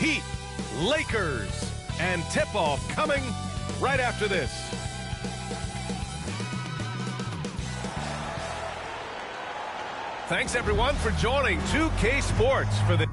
Heat, Lakers, and tip-off coming right after this. Thanks, everyone, for joining 2K Sports for the...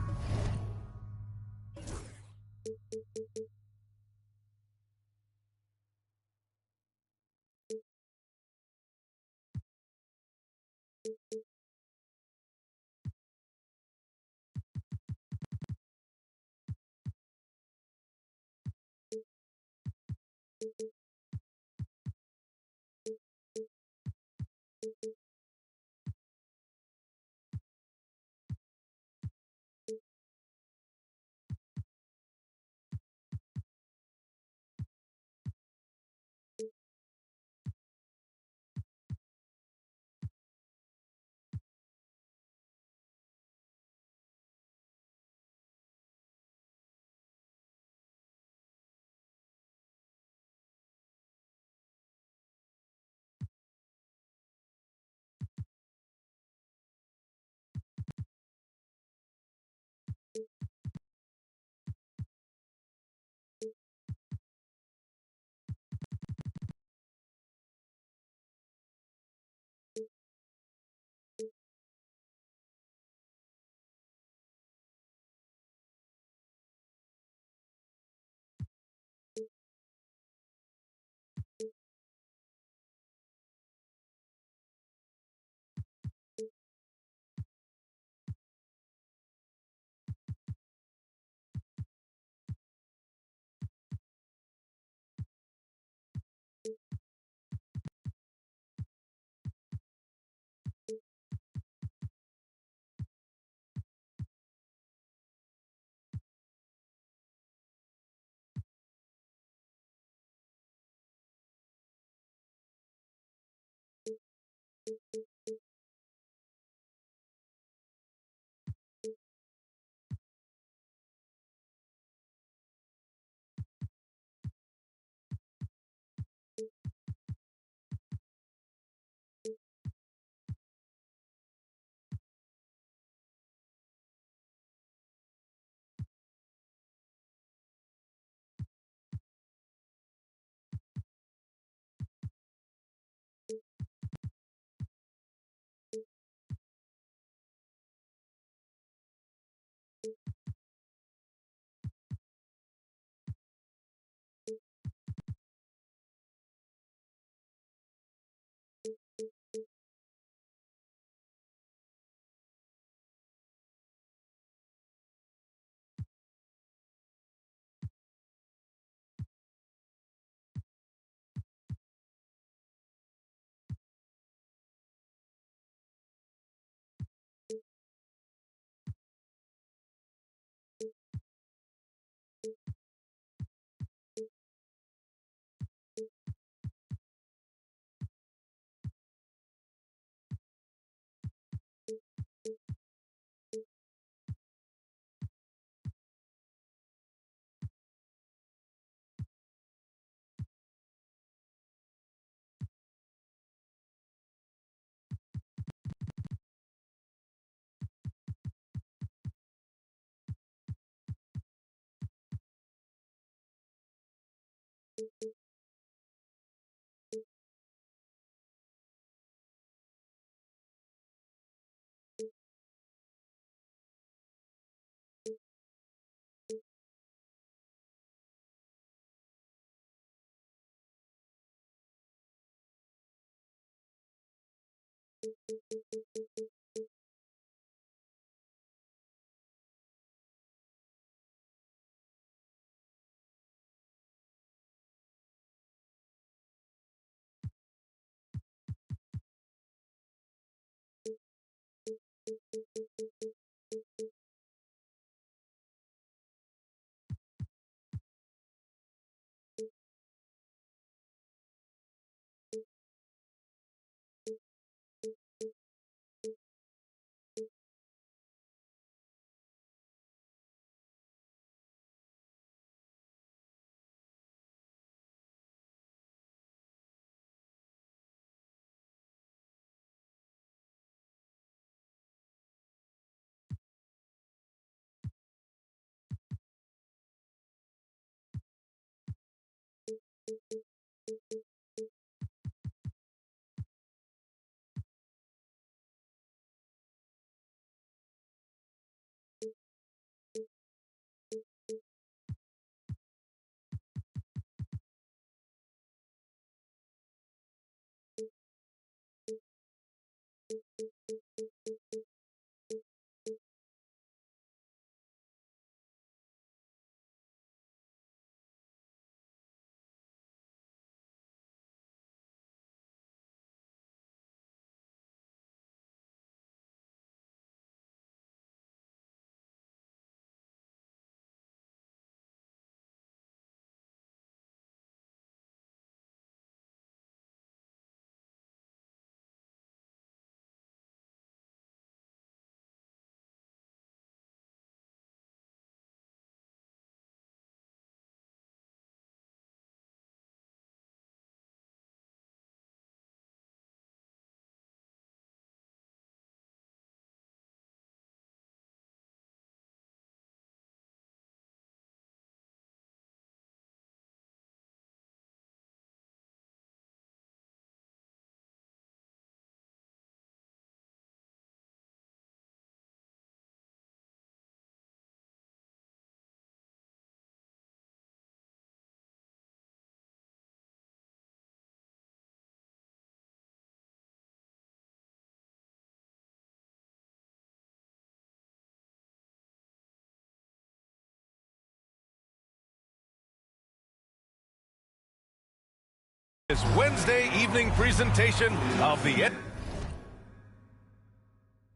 This Wednesday evening presentation of the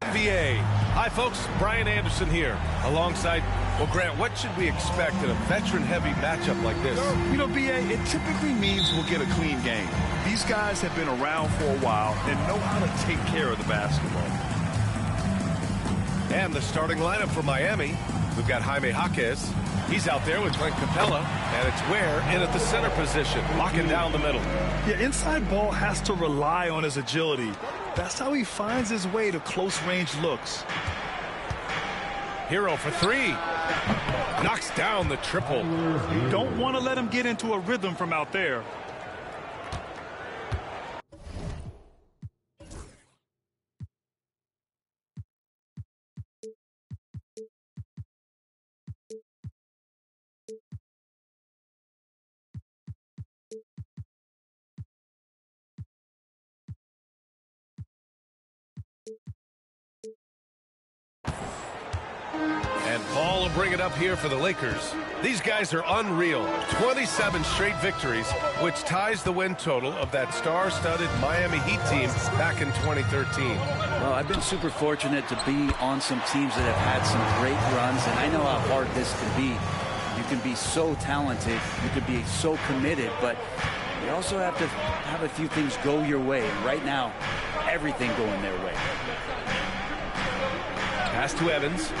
NBA. Hi, folks. Brian Anderson here, alongside, well, Grant, what should we expect in a veteran-heavy matchup like this? You know, B.A., it typically means we'll get a clean game. These guys have been around for a while and know how to take care of the basketball. And the starting lineup for Miami, we've got Jaime Jaquez. He's out there with Clint Capella, and it's Ware in at the center position, locking down the middle. Yeah, inside ball has to rely on his agility. That's how he finds his way to close-range looks. Hero for three. Knocks down the triple. You don't want to let him get into a rhythm from out there. And Paul will bring it up here for the Lakers. These guys are unreal. 27 straight victories, which ties the win total of that star-studded Miami Heat team back in 2013. Well, I've been super fortunate to be on some teams that have had some great runs, and I know how hard this can be. You can be so talented, you can be so committed, but you also have to have a few things go your way. And right now, everything going their way. Pass to Evans.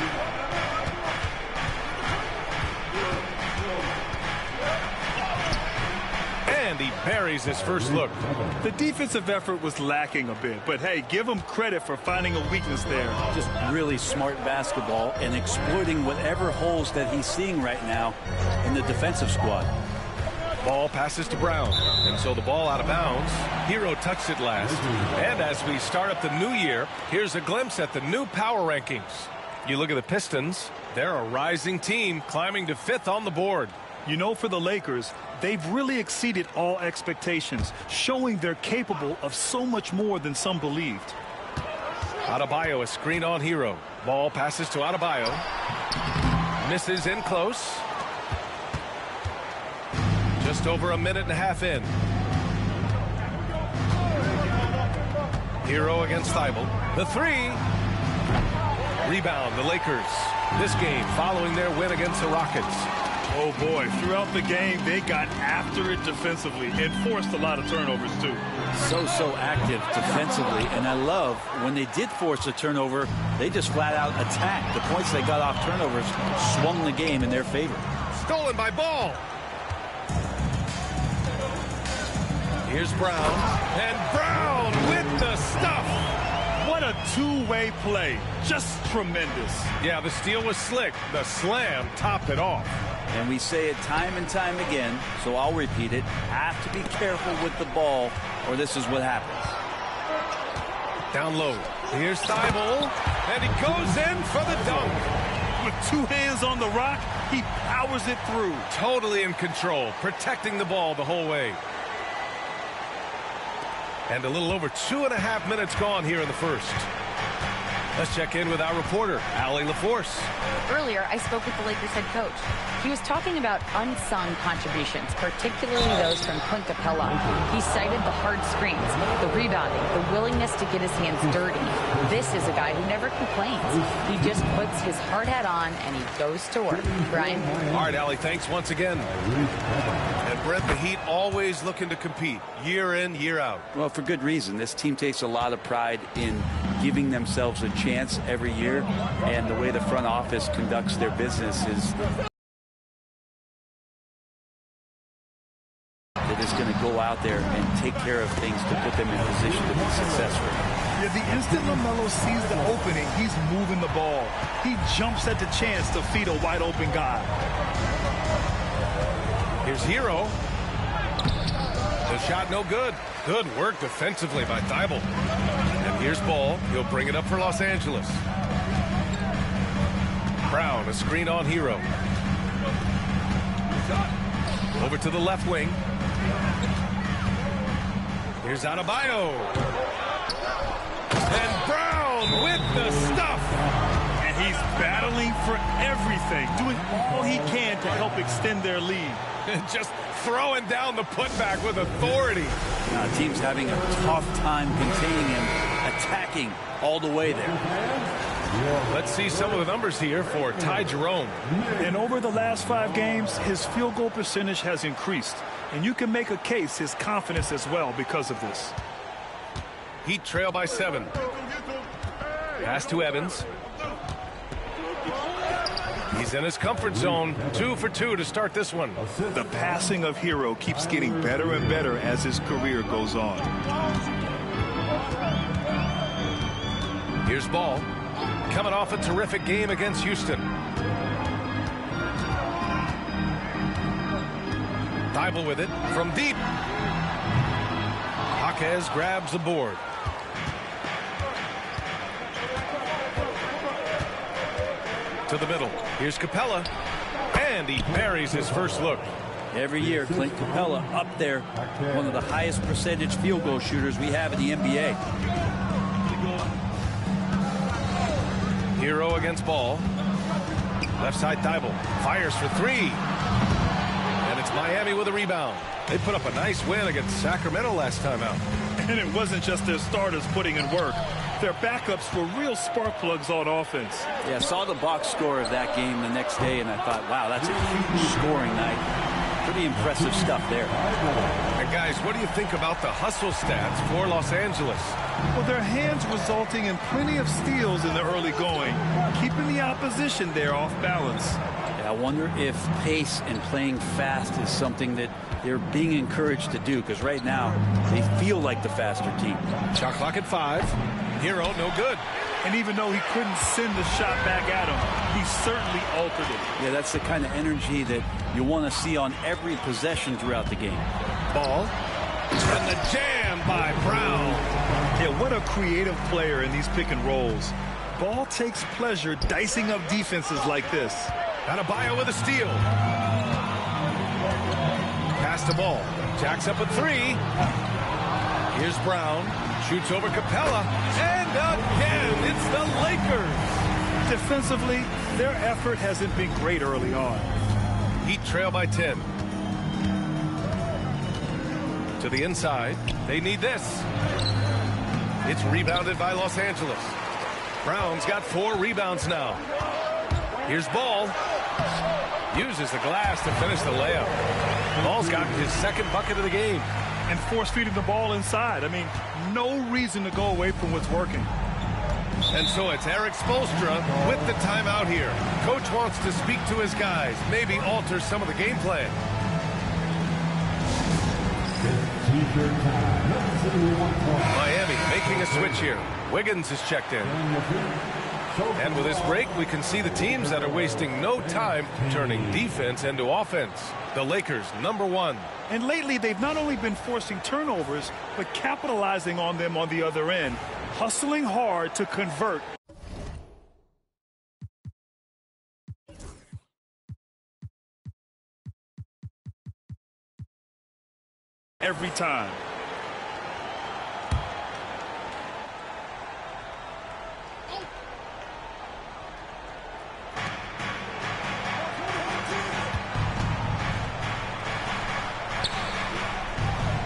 And he buries his first look. The defensive effort was lacking a bit, but hey, give him credit for finding a weakness there. Just really smart basketball and exploiting whatever holes that he's seeing right now in the defensive squad. Ball passes to Brown, and so the ball out of bounds. Hero touched it last. And as we start up the new year, here's a glimpse at the new power rankings. You look at the Pistons, they're a rising team climbing to 5th on the board. You know, for the Lakers, they've really exceeded all expectations, showing they're capable of so much more than some believed. Adebayo, a screen on Hero. Ball passes to Adebayo. Misses in close. Just over a minute and a half in. Hero against Thibault. The three. Rebound, the Lakers. This game following their win against the Rockets. Oh, boy. Throughout the game, they got after it defensively and forced a lot of turnovers, too. So active defensively, and I love when they did force a turnover, they just flat out attacked. The points they got off turnovers swung the game in their favor. Stolen by Ball. Here's Brown, and Brown with the stuff. What a two-way play. Just tremendous. Yeah, the steal was slick. The slam topped it off. And we say it time and time again, so I'll repeat it. Have to be careful with the ball, or this is what happens. Down low. Here's Thibault, and he goes in for the dunk. With two hands on the rock, he powers it through. Totally in control, protecting the ball the whole way. And a little over 2.5 minutes gone here in the first. Let's check in with our reporter, Allie LaForce. Earlier, I spoke with the Lakers head coach. He was talking about unsung contributions, particularly those from Clint Capella. He cited the hard screens, the rebounding, the willingness to get his hands dirty. This is a guy who never complains. He just puts his hard hat on and he goes to work. Brian? All right, Allie, thanks once again. And Brent, the Heat always looking to compete, year in, year out. Well, for good reason. This team takes a lot of pride in giving themselves a chance every year, and the way the front office conducts their business is that is going to go out there and take care of things to put them in position to be successful. Yeah, the instant LaMelo sees the opening, he's moving the ball. He jumps at the chance to feed a wide open guy. Here's Hero. The shot no good. Good work defensively by Thibault. And here's Ball. He'll bring it up for Los Angeles. Brown, a screen on Hero. Over to the left wing. Here's Adebayo. And Brown with the stuff. And he's battling for everything, doing all he can to help extend their lead. Just throwing down the putback with authority. Team's having a tough time containing him, attacking all the way there. Let's see some of the numbers here for Ty Jerome. And over the last 5 games, his field goal percentage has increased. And you can make a case his confidence as well because of this. Heat trail by 7. Pass to Evans. He's in his comfort zone. 2 for 2 to start this one. The passing of Hero keeps getting better and better as his career goes on. Here's Ball. Coming off a terrific game against Houston. Thibault with it from deep. Jaquez grabs the board. To the middle. Here's Capella. And he buries his first look. Every year, Clint Capella up there, one of the highest percentage field goal shooters we have in the NBA. Hero against Ball. Left side Thibault. Fires for 3. And it's Miami with a rebound. They put up a nice win against Sacramento last time out. And it wasn't just their starters putting in work. Their backups were real spark plugs on offense. Yeah, I saw the box score of that game the next day, and I thought, wow, that's a huge scoring night. Pretty impressive stuff there. And guys, what do you think about the hustle stats for Los Angeles? Well, their hands resulting in plenty of steals in the early going, keeping the opposition there off balance. Yeah, I wonder if pace and playing fast is something that they're being encouraged to do, because right now they feel like the faster team. Shot clock at 5. Hero, no good. And even though he couldn't send the shot back at him, he certainly altered it. Yeah, that's the kind of energy that you want to see on every possession throughout the game. Ball. And the jam by Brown. Yeah, what a creative player in these pick and rolls. Ball takes pleasure dicing up defenses like this. Adebayo with a steal. Pass to Ball. Jacks up a 3. Here's Brown. Shoots over Capella. And again, it's the Lakers. Defensively, their effort hasn't been great early on. Heat trail by 10. To the inside. They need this. It's rebounded by Los Angeles. Brown's got 4 rebounds now. Here's Ball. Uses the glass to finish the layup. Ball's got his 2nd bucket of the game. And force-feeding the ball inside. I mean, no reason to go away from what's working. And so it's Eric Spoelstra with the timeout here. Coach wants to speak to his guys, maybe alter some of the game plan. Miami making a switch here. Wiggins is checked in. And with this break, we can see the teams that are wasting no time turning defense into offense. The Lakers, number 1. And lately, they've not only been forcing turnovers, but capitalizing on them on the other end, hustling hard to convert. Every time.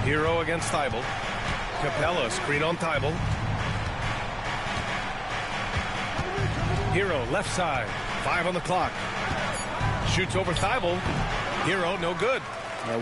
Hero against Thibault. Capella, screen on Thibault. Hero, left side. 5 on the clock. Shoots over Thibault. Hero, no good.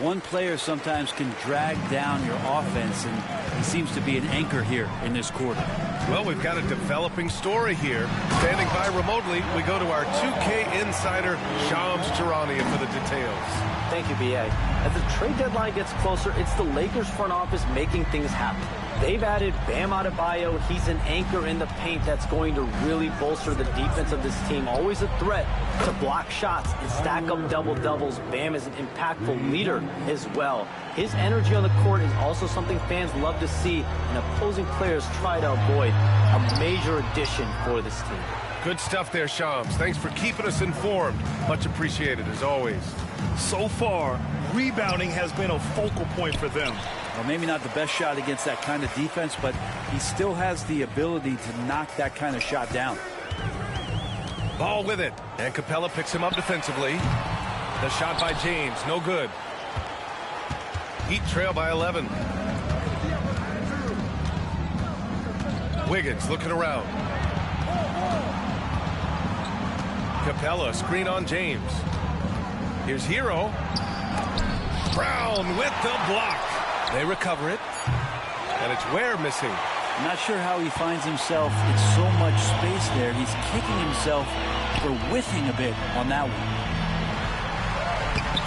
One player sometimes can drag down your offense, and he seems to be an anchor here in this quarter. Well, we've got a developing story here. Standing by remotely, we go to our 2K insider, Shams Charania, for the details. Thank you, B.A. As the trade deadline gets closer, it's the Lakers front office making things happen. They've added Bam Adebayo. He's an anchor in the paint that's going to really bolster the defense of this team. Always a threat to block shots and stack up double-doubles. Bam is an impactful leader as well. His energy on the court is also something fans love to see, and opposing players try to avoid. A major addition for this team. Good stuff there, Shams. Thanks for keeping us informed. Much appreciated, as always. So far, rebounding has been a focal point for them. Well, maybe not the best shot against that kind of defense, but he still has the ability to knock that kind of shot down. Ball with it, and Capella picks him up defensively. The shot by James, no good. Heat trail by 11. Wiggins looking around. Capella, screen on James. Here's Hero. Brown with the block. They recover it. And it's Ware missing. I'm not sure how he finds himself in so much space there. He's kicking himself for whiffing a bit on that one.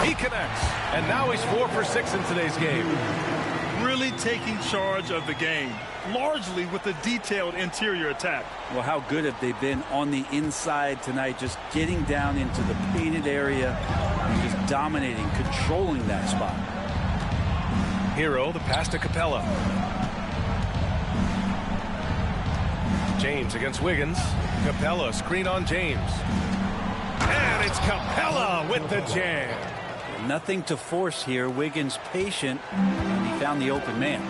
He connects. And now he's 4 for 6 in today's game. Really taking charge of the game, largely with a detailed interior attack. Well, how good have they been on the inside tonight, just getting down into the painted area and just dominating, controlling that spot. Hero, the pass to Capella. James against Wiggins. Capella, screen on James. And it's Capella with the jam. Nothing to force here. Wiggins patient, and he found the open man.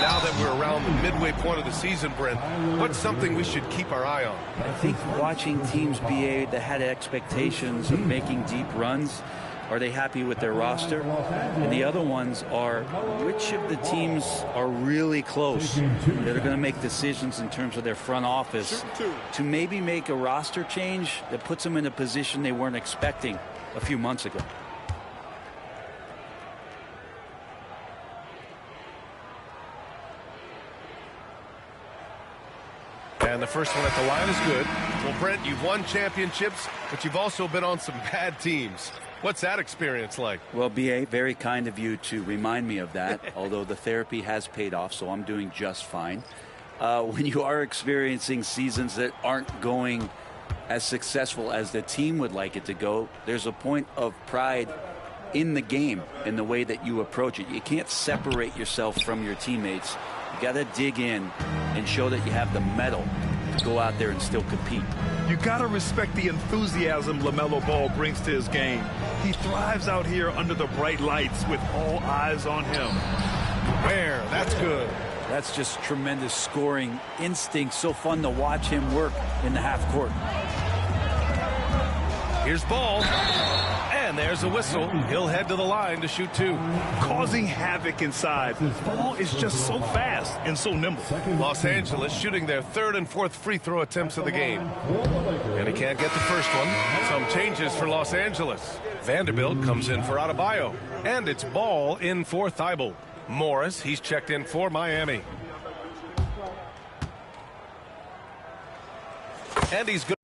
Now that we're around the midway point of the season, Brent, what's something we should keep our eye on? I think watching teams that had expectations of making deep runs, are they happy with their roster? And the other ones are, which of the teams are really close that are going to make decisions in terms of their front office to maybe make a roster change that puts them in a position they weren't expecting a few months ago. And the first one at the line is good. Well, Brent, you've won championships, but you've also been on some bad teams. What's that experience like? Well, B.A., very kind of you to remind me of that, although the therapy has paid off, so I'm doing just fine. When you are experiencing seasons that aren't going as successful as the team would like it to go, there's a point of pride in the game, in the way that you approach it. You can't separate yourself from your teammates. You got to dig in and show that you have the mettle to go out there and still compete. You got to respect the enthusiasm LaMelo Ball brings to his game. He thrives out here under the bright lights with all eyes on him. Where? That's good. That's just tremendous scoring instinct. So fun to watch him work in the half court. Here's Ball. And there's a whistle. He'll head to the line to shoot 2. Causing havoc inside. Ball is just so fast and so nimble. Los Angeles shooting their 3rd and 4th free throw attempts of the game. And he can't get the first one. Some changes for Los Angeles. Vanderbilt comes in for Adebayo. And it's Ball in for Thibault. Morris, he's checked in for Miami. And he's good.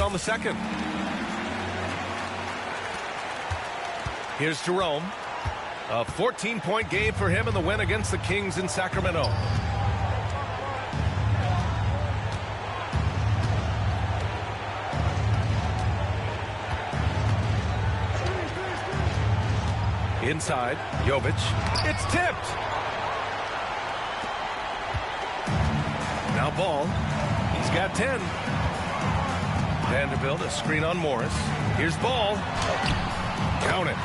On the second. Here's Jerome. A 14-point game for him in the win against the Kings in Sacramento. Inside, Jovic. It's tipped. Now Ball. He's got 10. Vanderbilt, a screen on Morris. Here's Ball. Count it.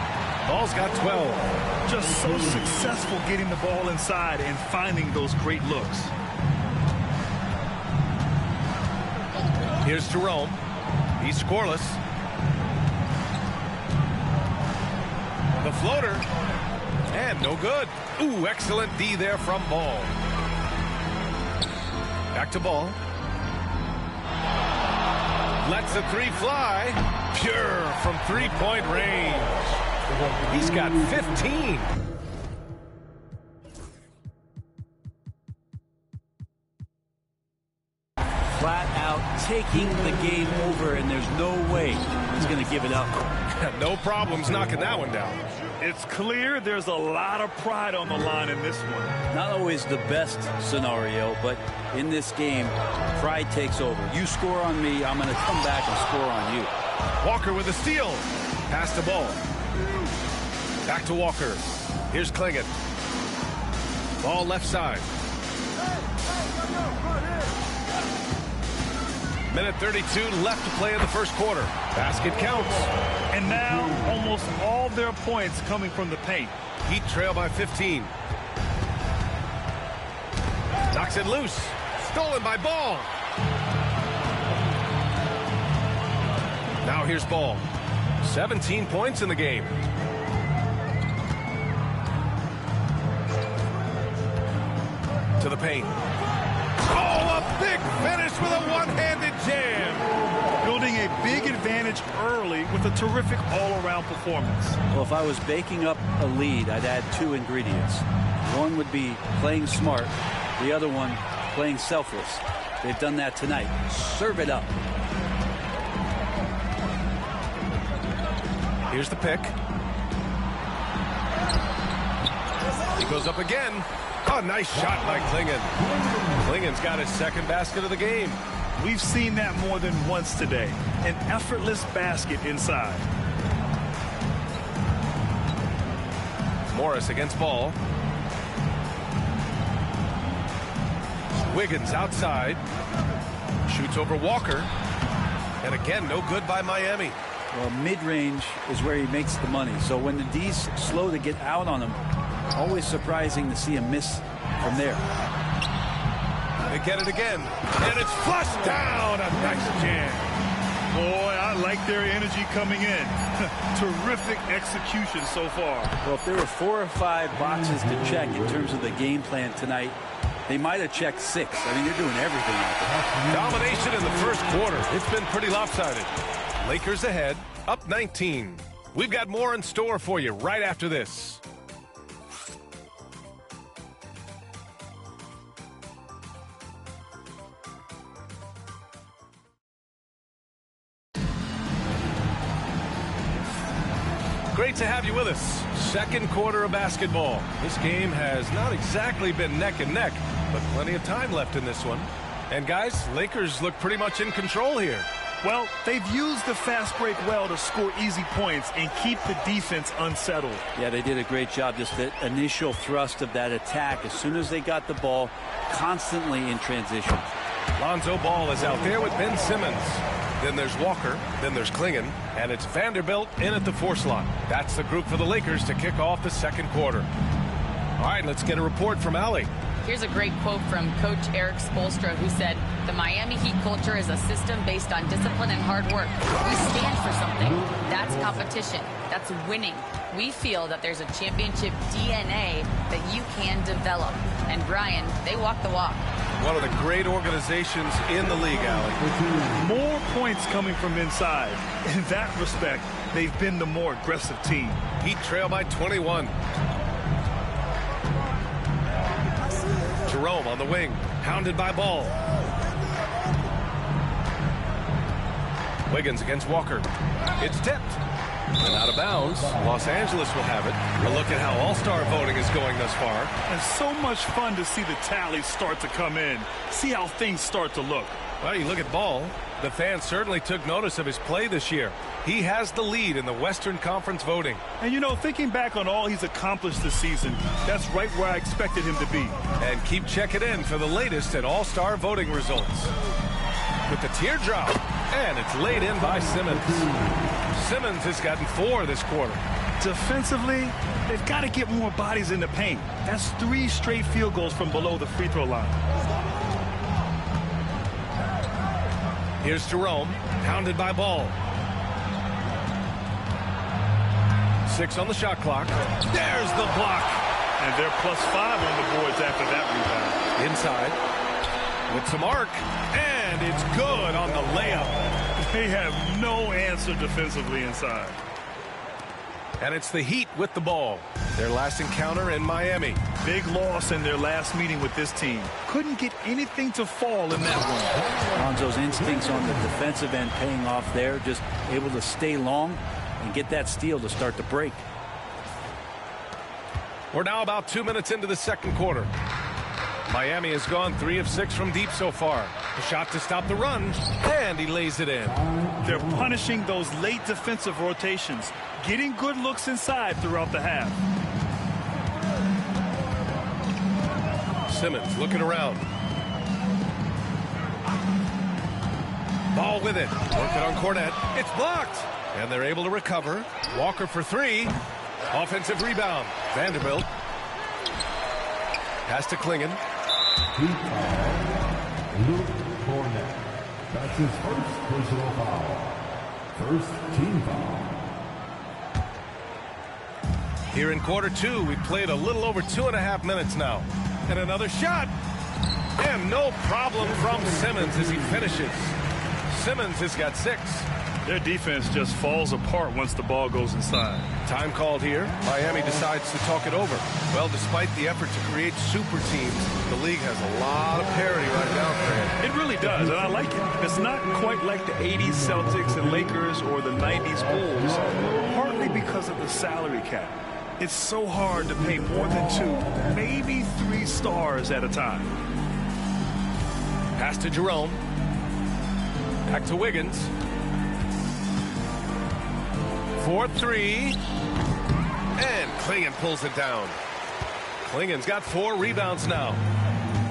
Ball's got 12. Just so successful getting the ball inside and finding those great looks. Here's Jerome. He's scoreless. The floater. And no good. Ooh, excellent D there from Ball. Back to Ball. Lets the 3 fly. Pure from 3-point range. He's got 15. Flat out taking the game over, and there's no way he's going to give it up. No problems knocking that one down. It's clear there's a lot of pride on the line in this one. Not always the best scenario, but in this game, pride takes over. You score on me, I'm going to come back and score on you. Walker with a steal. Pass the ball. Back to Walker. Here's Klingon. Ball left side. Minute 32 left to play in the first quarter. Basket counts. And now almost all their points coming from the paint. Heat trail by 15. Knocks it loose. Stolen by Ball. Now here's Ball. 17 points in the game. To the paint. Oh, a big finish with a one-handed jam. Building a big advantage early with a terrific all-around performance. Well, if I was baking up a lead, I'd add 2 ingredients. One would be playing smart. The other one, playing selfless. They've done that tonight. Serve it up. Here's the pick. He goes up again. Oh, nice shot by Klingon. Klingon's got his second basket of the game. We've seen that more than once today. An effortless basket inside. Morris against Ball. Wiggins outside. Shoots over Walker. And again, no good by Miami. Well, mid-range is where he makes the money. So when the D's slow to get out on him, always surprising to see him miss from there. They get it again. And it's flushed down. A nice jam. Boy, I like their energy coming in. Terrific execution so far. Well, if there were 4 or 5 boxes to check in terms of the game plan tonight, they might have checked 6. I mean, they're doing everything out there. Domination in the first quarter. It's been pretty lopsided. Lakers ahead, up 19. We've got more in store for you right after this. Great to have you with us. Second quarter of basketball. This game has not exactly been neck and neck, but plenty of time left in this one. And guys, Lakers look pretty much in control here. Well, they've used the fast break well to score easy points and keep the defense unsettled. Yeah, they did a great job. Just the initial thrust of that attack, as soon as they got the ball, constantly in transition. Lonzo Ball is out there with Ben Simmons. Then there's Walker. Then there's Klingon. And it's Vanderbilt in at the 4 slot. That's the group for the Lakers to kick off the second quarter. All right, let's get a report from Allie. Here's a great quote from Coach Eric Spoelstra, who said, "The Miami Heat culture is a system based on discipline and hard work. We stand for something. That's competition. That's winning. We feel that there's a championship DNA that you can develop." And Brian, they walk the walk. One of the great organizations in the league, Allie. More points coming from inside. In that respect, they've been the more aggressive team. Heat trail by 21. Jerome on the wing, hounded by Ball. Wiggins against Walker. It's tipped. And out of bounds. Los Angeles will have it. A look at how all-star voting is going thus far. And so much fun to see the tallies start to come in. See how things start to look. Well, you look at Ball. The fans certainly took notice of his play this year. He has the lead in the Western Conference voting. And, you know, thinking back on all he's accomplished this season, that's right where I expected him to be. And keep checking in for the latest at all-star voting results. With the teardrop. And it's laid in by Simmons. Simmons has gotten 4 this quarter. Defensively, they've got to get more bodies in the paint. That's 3 straight field goals from below the free throw line. Here's Jerome, hounded by Ball. 6 on the shot clock. There's the block. And they're +5 on the boards after that rebound. Inside. With some arc. And it's good on the layup. They have no answer defensively inside. And it's the Heat with the ball. Their last encounter in Miami. Big loss in their last meeting with this team. Couldn't get anything to fall in that one. Lonzo's instincts on the defensive end paying off there. Just able to stay long and get that steal to start the break. We're now about 2 minutes into the second quarter. Miami has gone 3 of 6 from deep so far. A shot to stop the run, and he lays it in. They're punishing those late defensive rotations, getting good looks inside throughout the half. Simmons looking around. Ball with it. Working on Cornet. It's blocked. And they're able to recover. Walker for 3. Offensive rebound. Vanderbilt. Pass to Klingon. Luke Cornet. That's his first personal foul. First team foul. Here in quarter 2, we've played a little over 2.5 minutes now. And another shot. And no problem from Simmons as he finishes. Simmons has got 6. Their defense just falls apart once the ball goes inside. Time called here. Miami decides to talk it over. Well, despite the effort to create super teams, the league has a lot of parity right now, Fran. It really does, and I like it. It's not quite like the 80s Celtics and Lakers or the 90s Bulls, partly because of the salary cap. It's so hard to pay more than 2, maybe 3 stars at a time. Pass to Jerome. Back to Wiggins. 4-3. And Klingon pulls it down. Klingon's got 4 rebounds now.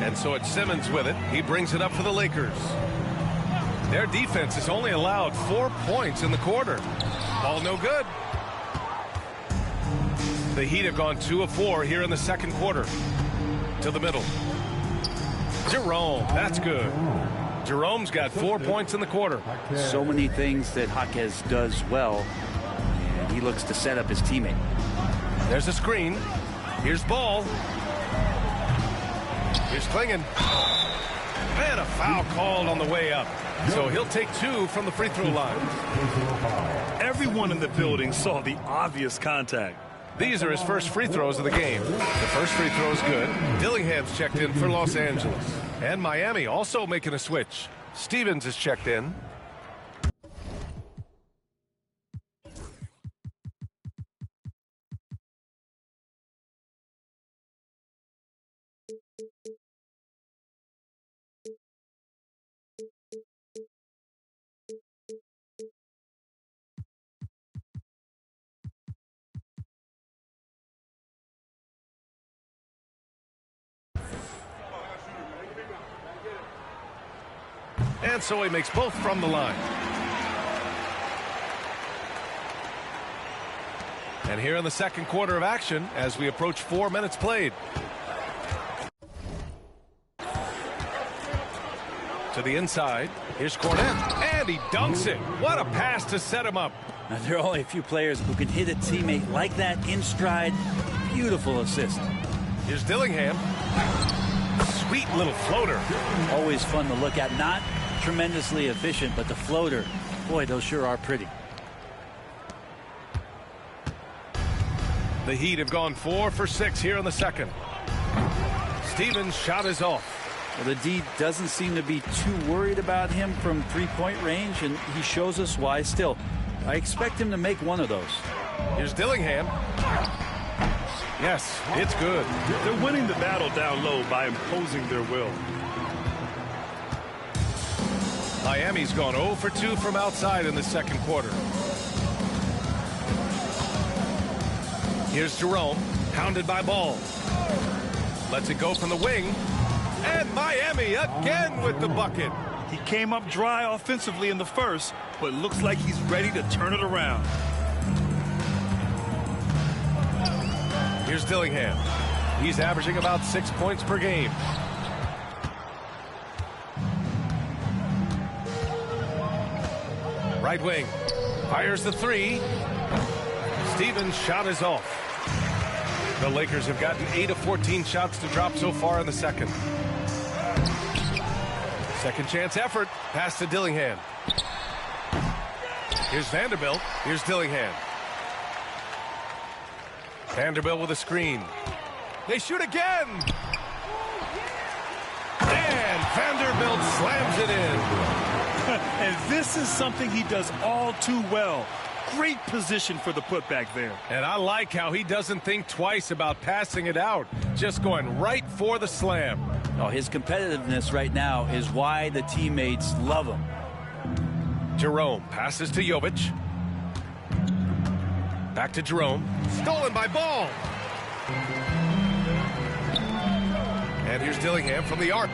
And so it's Simmons with it. He brings it up for the Lakers. Their defense has only allowed 4 points in the quarter. Ball no good. The Heat have gone 2 of 4 here in the second quarter. To the middle. Jerome, that's good. Jerome's got 4 points in the quarter. So many things that Jaquez does well. And he looks to set up his teammate. There's a screen. Here's Ball. Here's Klingon. And a foul called on the way up. So he'll take 2 from the free throw line. Everyone in the building saw the obvious contact. These are his first free throws of the game. The first free throw is good. Dillingham's checked in for Los Angeles. And Miami also making a switch. Stevens is checked in. And so he makes both from the line. And here in the second quarter of action as we approach 4 minutes played. To the inside. Here's Cornet. And he dunks it. What a pass to set him up. Now, there are only a few players who can hit a teammate like that in stride. Beautiful assist. Here's Dillingham. Sweet little floater. Always fun to look at. Not tremendously efficient, but the floater, boy, those sure are pretty. The Heat have gone 4 for 6 here in the second. Stevens' shot is off. Well, the D doesn't seem to be too worried about him from three-point range, and he shows us why. Still, I expect him to make one of those. Here's Dillingham. Yes, it's good. They're winning the battle down low by imposing their will. Miami's gone 0 for 2 from outside in the second quarter. Here's Jerome, pounded by Ball. Lets it go from the wing. And Miami again with the bucket. He came up dry offensively in the first, but looks like he's ready to turn it around. Here's Dillingham. He's averaging about 6 points per game. Right wing. Fires the 3. Stevens' shot is off. The Lakers have gotten 8 of 14 shots to drop so far in the second. Second chance effort. Pass to Dillingham. Here's Vanderbilt. Here's Dillingham. Vanderbilt with a screen. They shoot again. And Vanderbilt slams it in. And this is something he does all too well. Great position for the putback there. And I like how he doesn't think twice about passing it out. Just going right for the slam. Oh, his competitiveness right now is why the teammates love him. Jerome passes to Jovic. Back to Jerome. Stolen by Ball. And here's Dillingham from the arc.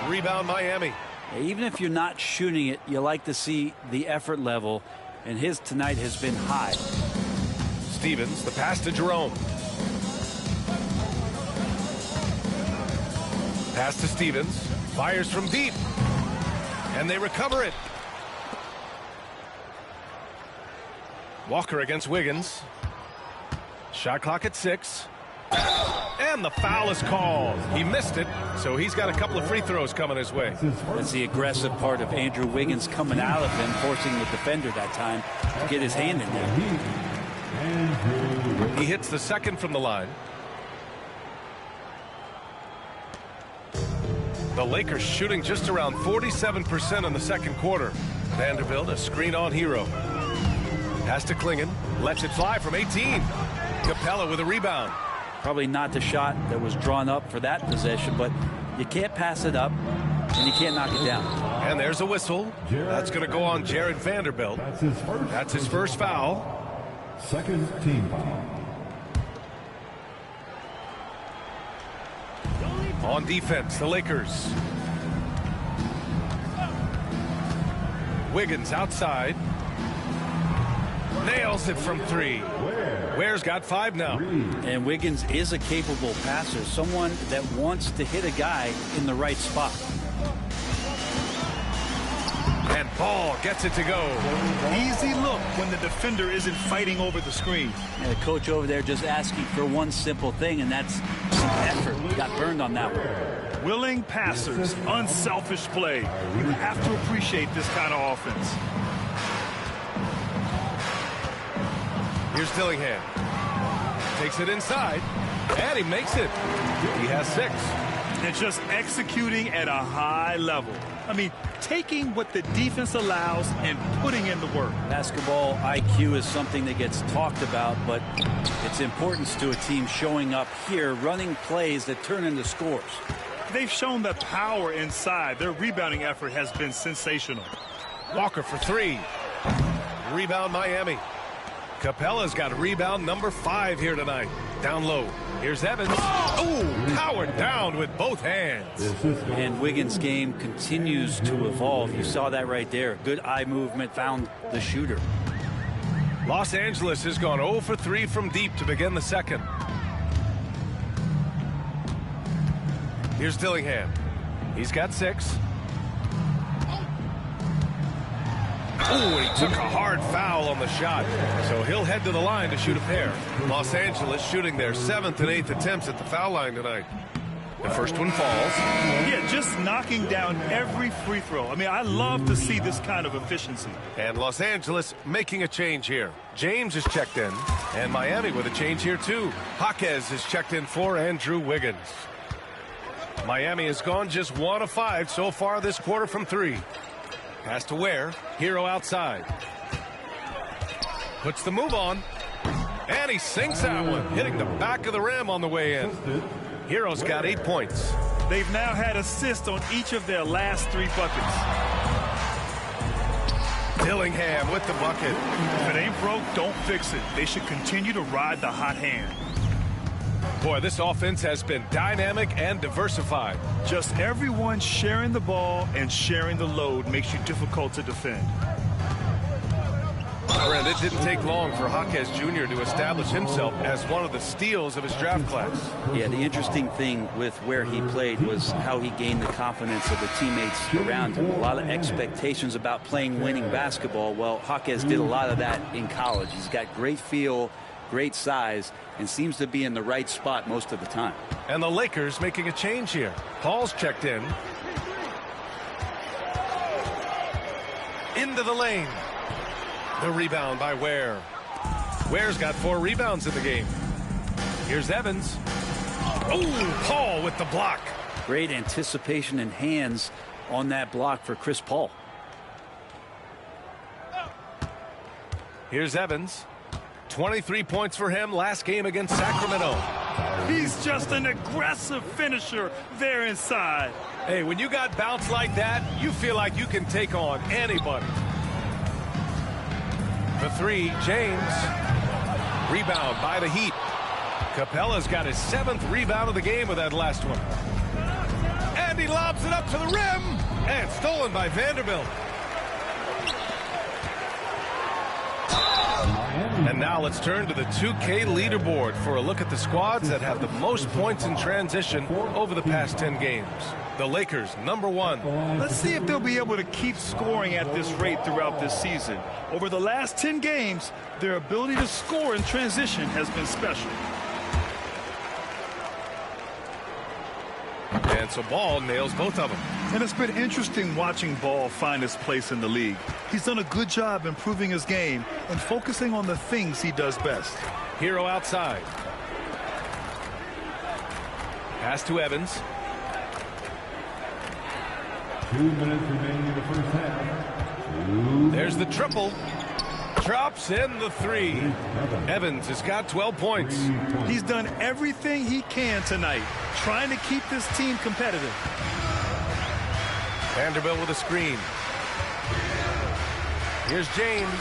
Rebound Miami. Even if you're not shooting it, you like to see the effort level, and his tonight has been high. Stevens, the pass to Jerome. Pass to Stevens. Fires from deep. And they recover it. Walker against Wiggins. Shot clock at 6. And the foul is called. He missed it, so he's got a couple of free throws coming his way. That's the aggressive part of Andrew Wiggins coming out of him, forcing the defender that time to get his hand in there. He hits the second from the line. The Lakers shooting just around 47% in the second quarter. Vanderbilt a screen on Hero. Pass to Klingon. Lets it fly from 18. Capella with a rebound. Probably not the shot that was drawn up for that possession, but you can't pass it up, and you can't knock it down. And there's a whistle. That's going to go on Jared Vanderbilt. That's his first foul. Second team foul. On defense, the Lakers. Wiggins outside. Nails it from 3. Ware's got 5 now. And Wiggins is a capable passer, someone that wants to hit a guy in the right spot. And Ball gets it to go. Easy look when the defender isn't fighting over the screen. And the coach over there just asking for one simple thing, and that's some effort. He got burned on that one. Willing passers, unselfish play. You have to appreciate this kind of offense. Here's Dillingham. Takes it inside. And he makes it. He has 6. And just executing at a high level. I mean, taking what the defense allows and putting in the work. Basketball IQ is something that gets talked about, but its importance to a team showing up here, running plays that turn into scores. They've shown the power inside. Their rebounding effort has been sensational. Walker for 3. Rebound Miami. Capella's got rebound number 5 here tonight. Down low. Here's Evans. Oh, powered down with both hands. And Wiggins' game continues to evolve. You saw that right there. Good eye movement, found the shooter. Los Angeles has gone 0 for 3 from deep to begin the second. Here's Dillingham. He's got 6. Oh, he took a hard foul on the shot, so he'll head to the line to shoot a pair. Los Angeles shooting their 7th and 8th attempts at the foul line tonight. The first one falls. Yeah, just knocking down every free throw. I mean, I love to see this kind of efficiency. And Los Angeles making a change here. James is checked in, and Miami with a change here too. Jaquez is checked in for Andrew Wiggins. Miami has gone just 1 of 5 so far this quarter from 3. Pass to Ware. Hero outside. Puts the move on. And he sinks that one, hitting the back of the rim on the way in. Hero's got 8 points. They've now had assists on each of their last 3 buckets. Dillingham with the bucket. If it ain't broke, don't fix it. They should continue to ride the hot hand. Boy, this offense has been dynamic and diversified. Just everyone sharing the ball and sharing the load makes you difficult to defend. And it didn't take long for Jaquez Jr. to establish himself as one of the steals of his draft class. Yeah, the interesting thing with where he played was how he gained the confidence of the teammates around him. A lot of expectations about playing winning basketball. Well, Jaquez did a lot of that in college. He's got great feel, great size, and seems to be in the right spot most of the time. And the Lakers making a change here. Paul's checked in. Into the lane. The rebound by Ware. Ware's got 4 rebounds in the game. Here's Evans. Oh, Paul with the block. Great anticipation and hands on that block for Chris Paul. Here's Evans. 23 points for him last game against Sacramento. He's just an aggressive finisher there inside. Hey, when you got bounce like that, you feel like you can take on anybody. The 3, James. Rebound by the Heat. Capella's got his 7th rebound of the game with that last one. And he lobs it up to the rim. And stolen by Vanderbilt. And now let's turn to the 2K leaderboard for a look at the squads that have the most points in transition over the past 10 games. The Lakers, #1. Let's see if they'll be able to keep scoring at this rate throughout this season. Over the last 10 games, their ability to score in transition has been special. And so Ball nails both of them. And it's been interesting watching Ball find his place in the league. He's done a good job improving his game and focusing on the things he does best. Hero outside. Pass to Evans. 2 minutes remaining in the first half. There's the triple. Drops in the 3. Evans has got 12 points. He's done everything he can tonight, trying to keep this team competitive. Vanderbilt with a screen. Here's James.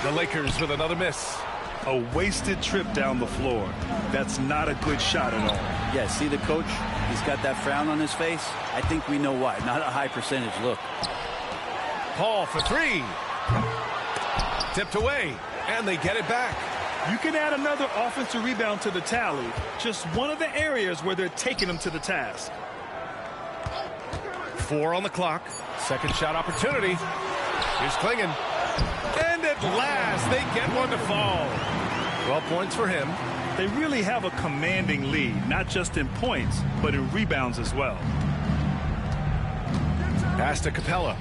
The Lakers with another miss. A wasted trip down the floor. That's not a good shot at all. Yeah, see the coach? He's got that frown on his face. I think we know why. Not a high percentage look. Paul for 3. Tipped away, and they get it back. You can add another offensive rebound to the tally. Just one of the areas where they're taking them to the task. 4 on the clock. Second shot opportunity. Here's Klingon. And at last, they get one to fall. 12 points for him. They really have a commanding lead, not just in points, but in rebounds as well. Pass to Capella.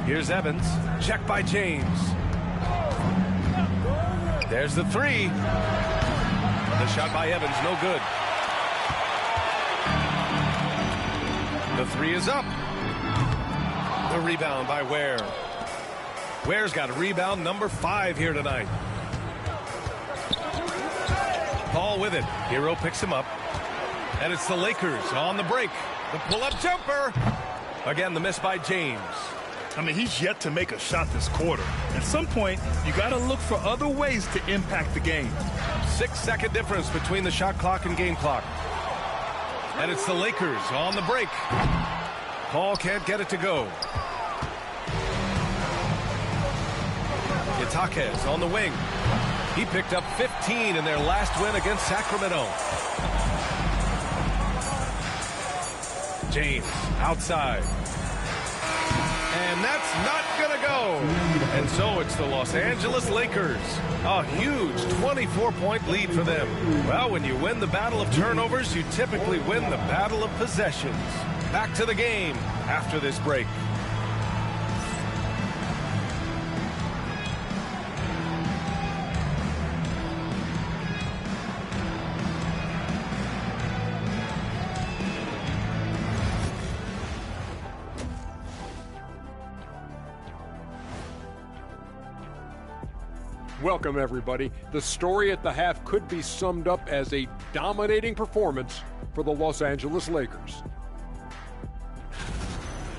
Here's Evans. Checked by James. There's the 3. The shot by Evans, no good. The 3 is up. The rebound by Ware. Ware's got a rebound #5 here tonight. Paul with it. Hero picks him up. And it's the Lakers on the break. The pull-up jumper. Again, the miss by James. I mean, he's yet to make a shot this quarter. At some point, you got to look for other ways to impact the game. 6-second difference between the shot clock and game clock. And it's the Lakers on the break. Paul can't get it to go. Itaquez on the wing. He picked up 15 in their last win against Sacramento. James outside. And that's not going to go. And so it's the Los Angeles Lakers. A huge 24-point lead for them. Well, when you win the battle of turnovers, you typically win the battle of possessions. Back to the game after this break. Welcome, everybody. The story at the half could be summed up as a dominating performance for the Los Angeles Lakers.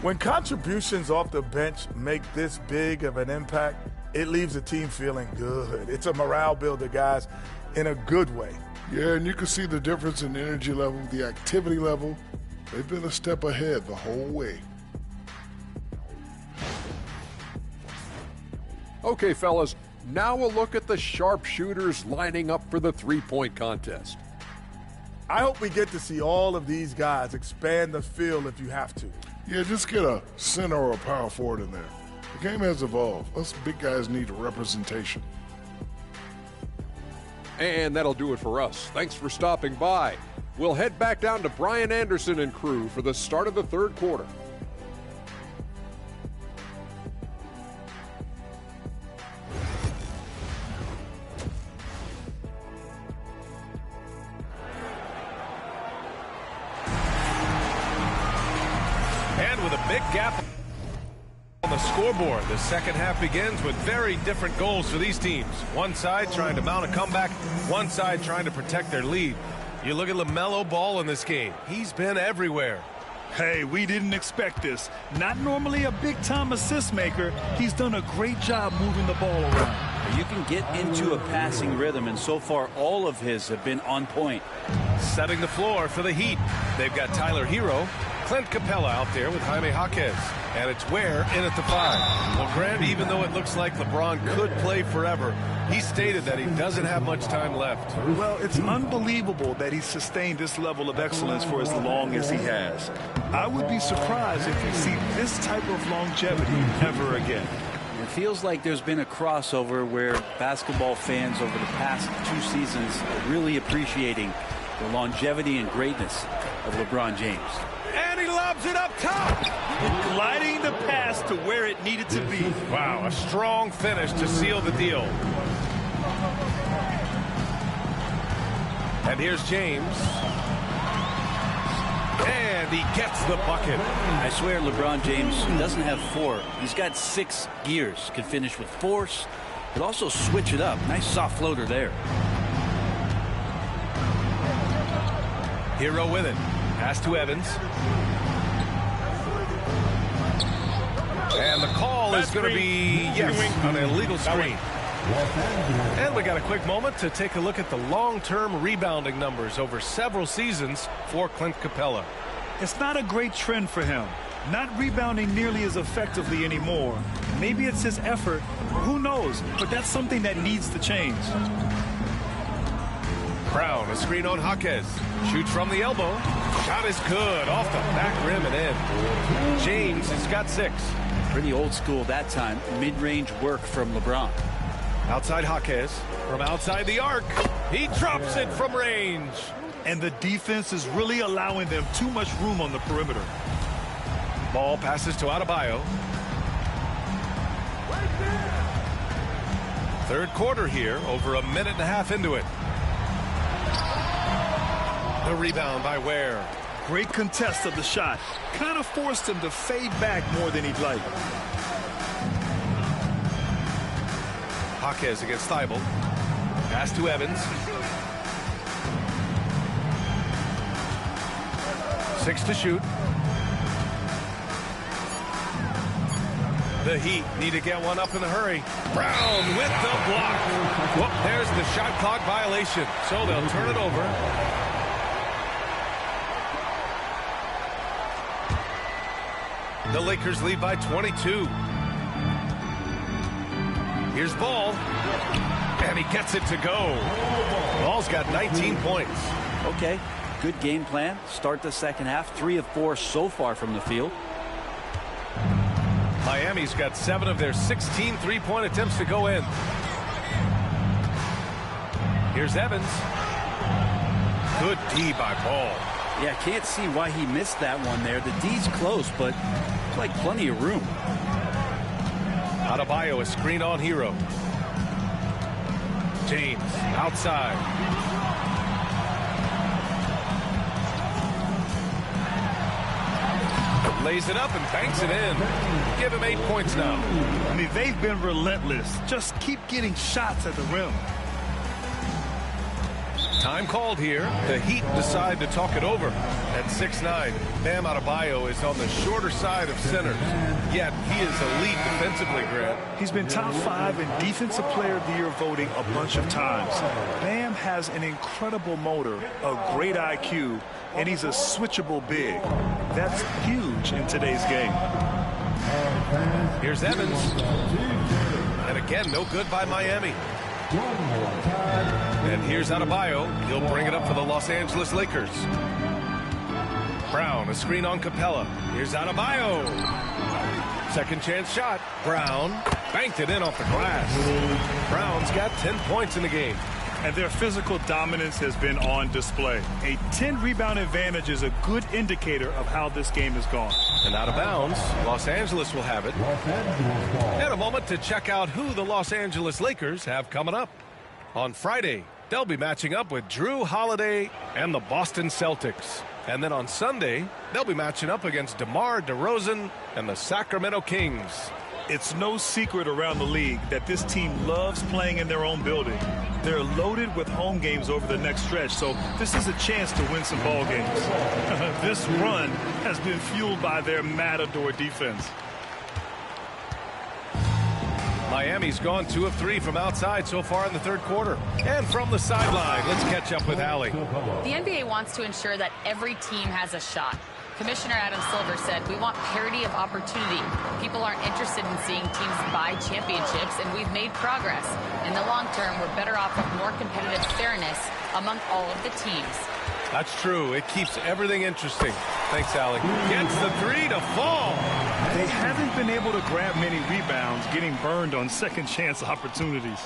When contributions off the bench make this big of an impact, it leaves the team feeling good. It's a morale builder, guys, in a good way. Yeah, and you can see the difference in energy level, the activity level. They've been a step ahead the whole way. Okay, fellas, now a look at the sharpshooters lining up for the three-point contest. I hope we get to see all of these guys expand the field if you have to. Yeah, just get a center or a power forward in there. The game has evolved. Us big guys need representation. And that'll do it for us. Thanks for stopping by. We'll head back down to Brian Anderson and crew for the start of the third quarter. gap on the scoreboard. The second half begins with very different goals for these teams. One side trying to mount a comeback, one side trying to protect their lead. You look at LaMelo Ball in this game. He's been everywhere. Hey, we didn't expect this. Not normally a big-time assist maker. He's done a great job moving the ball around. You can get into a passing rhythm, and so far all of his have been on point. Setting the floor for the Heat. They've got Tyler Hero, Clint Capella out there with Jaime Jaquez. And it's Ware in at the 5. Well, Grant, even though it looks like LeBron could play forever, he stated that he doesn't have much time left. Well, it's unbelievable that he's sustained this level of excellence for as long as he has. I would be surprised if we see this type of longevity ever again. It feels like there's been a crossover where basketball fans over the past 2 seasons are really appreciating the longevity and greatness of LeBron James. And he lobs it up top. Gliding the pass to where it needed to be. Wow, a strong finish to seal the deal. And here's James. And he gets the bucket. I swear LeBron James doesn't have 4. He's got 6 gears. Can finish with force, but also switch it up. Nice soft floater there. Hero with it. Pass to Evans. And the call is going to be, yes, an illegal screen. And we got a quick moment to take a look at the long-term rebounding numbers over several seasons for Clint Capella. It's not a great trend for him. Not rebounding nearly as effectively anymore. Maybe it's his effort. Who knows? But that's something that needs to change. Brown, a screen on Jaquez. Shoots from the elbow. Shot is good. Off the back rim and in. James has got 6. Pretty old school that time. Mid-range work from LeBron. Outside Jaquez. From outside the arc. He drops it from range. And the defense is really allowing them too much room on the perimeter. Ball passes to Adebayo. Third quarter here, over a minute and a half into it. The rebound by Ware. Great contest of the shot. Kind of forced him to fade back more than he'd like. Jaquez against Thibault. Pass to Evans. 6 to shoot. The Heat need to get one up in a hurry. Brown with the block. Whoop, there's the shot clock violation. So they'll turn it over. The Lakers lead by 22. Here's Ball. And he gets it to go. Ball's got 19 points. Okay, good game plan. Start the second half. 3 of 4 so far from the field. Miami's got 7 of their 16 three-point attempts to go in. Here's Evans. Good D by Ball. Yeah, can't see why he missed that one there. The D's close, but like plenty of room. Adebayo, a screen on Hero. James outside. Lays it up and banks it in. Give him 8 points now. I mean, they've been relentless. Just keep getting shots at the rim. Time called here. The Heat decide to talk it over. At 6'9", Bam Adebayo is on the shorter side of centers. Yet he is elite defensively, Grant. He's been top 5 in Defensive Player of the Year voting a bunch of times. Bam has an incredible motor, a great IQ, and he's a switchable big. That's huge in today's game. Here's Evans. And again, no good by Miami. And here's Adebayo. He'll bring it up for the Los Angeles Lakers. Brown, a screen on Capella. Here's Adebayo. Second chance shot. Brown banked it in off the glass. Brown's got 10 points in the game. And their physical dominance has been on display. A 10-rebound advantage is a good indicator of how this game has gone. And out of bounds, Los Angeles will have it. And a moment to check out who the Los Angeles Lakers have coming up. On Friday, they'll be matching up with Drew Holiday and the Boston Celtics. And then on Sunday, they'll be matching up against DeMar DeRozan and the Sacramento Kings. It's no secret around the league that this team loves playing in their own building. They're loaded with home games over the next stretch, so this is a chance to win some ball games. This run has been fueled by their matador defense. Miami's gone 2 of 3 from outside so far in the third quarter. And from the sideline, let's catch up with Allie. The NBA wants to ensure that every team has a shot. Commissioner Adam Silver said, we want parity of opportunity. People aren't interested in seeing teams buy championships, and we've made progress. In the long term, we're better off with more competitive fairness among all of the teams. That's true. It keeps everything interesting. Thanks, Allie. Gets the 3 to fall. They haven't been able to grab many rebounds, getting burned on second chance opportunities.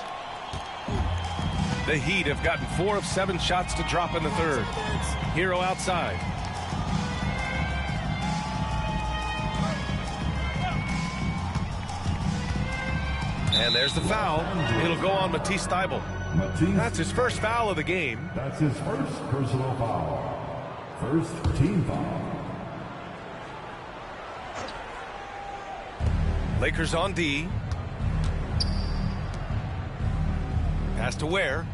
The Heat have gotten 4 of 7 shots to drop in the third. Hero outside. And there's the foul. It'll go on Matisse Thybulle. That's his first foul of the game. That's his first personal foul. First team foul. Lakers on D. Pass to Ware.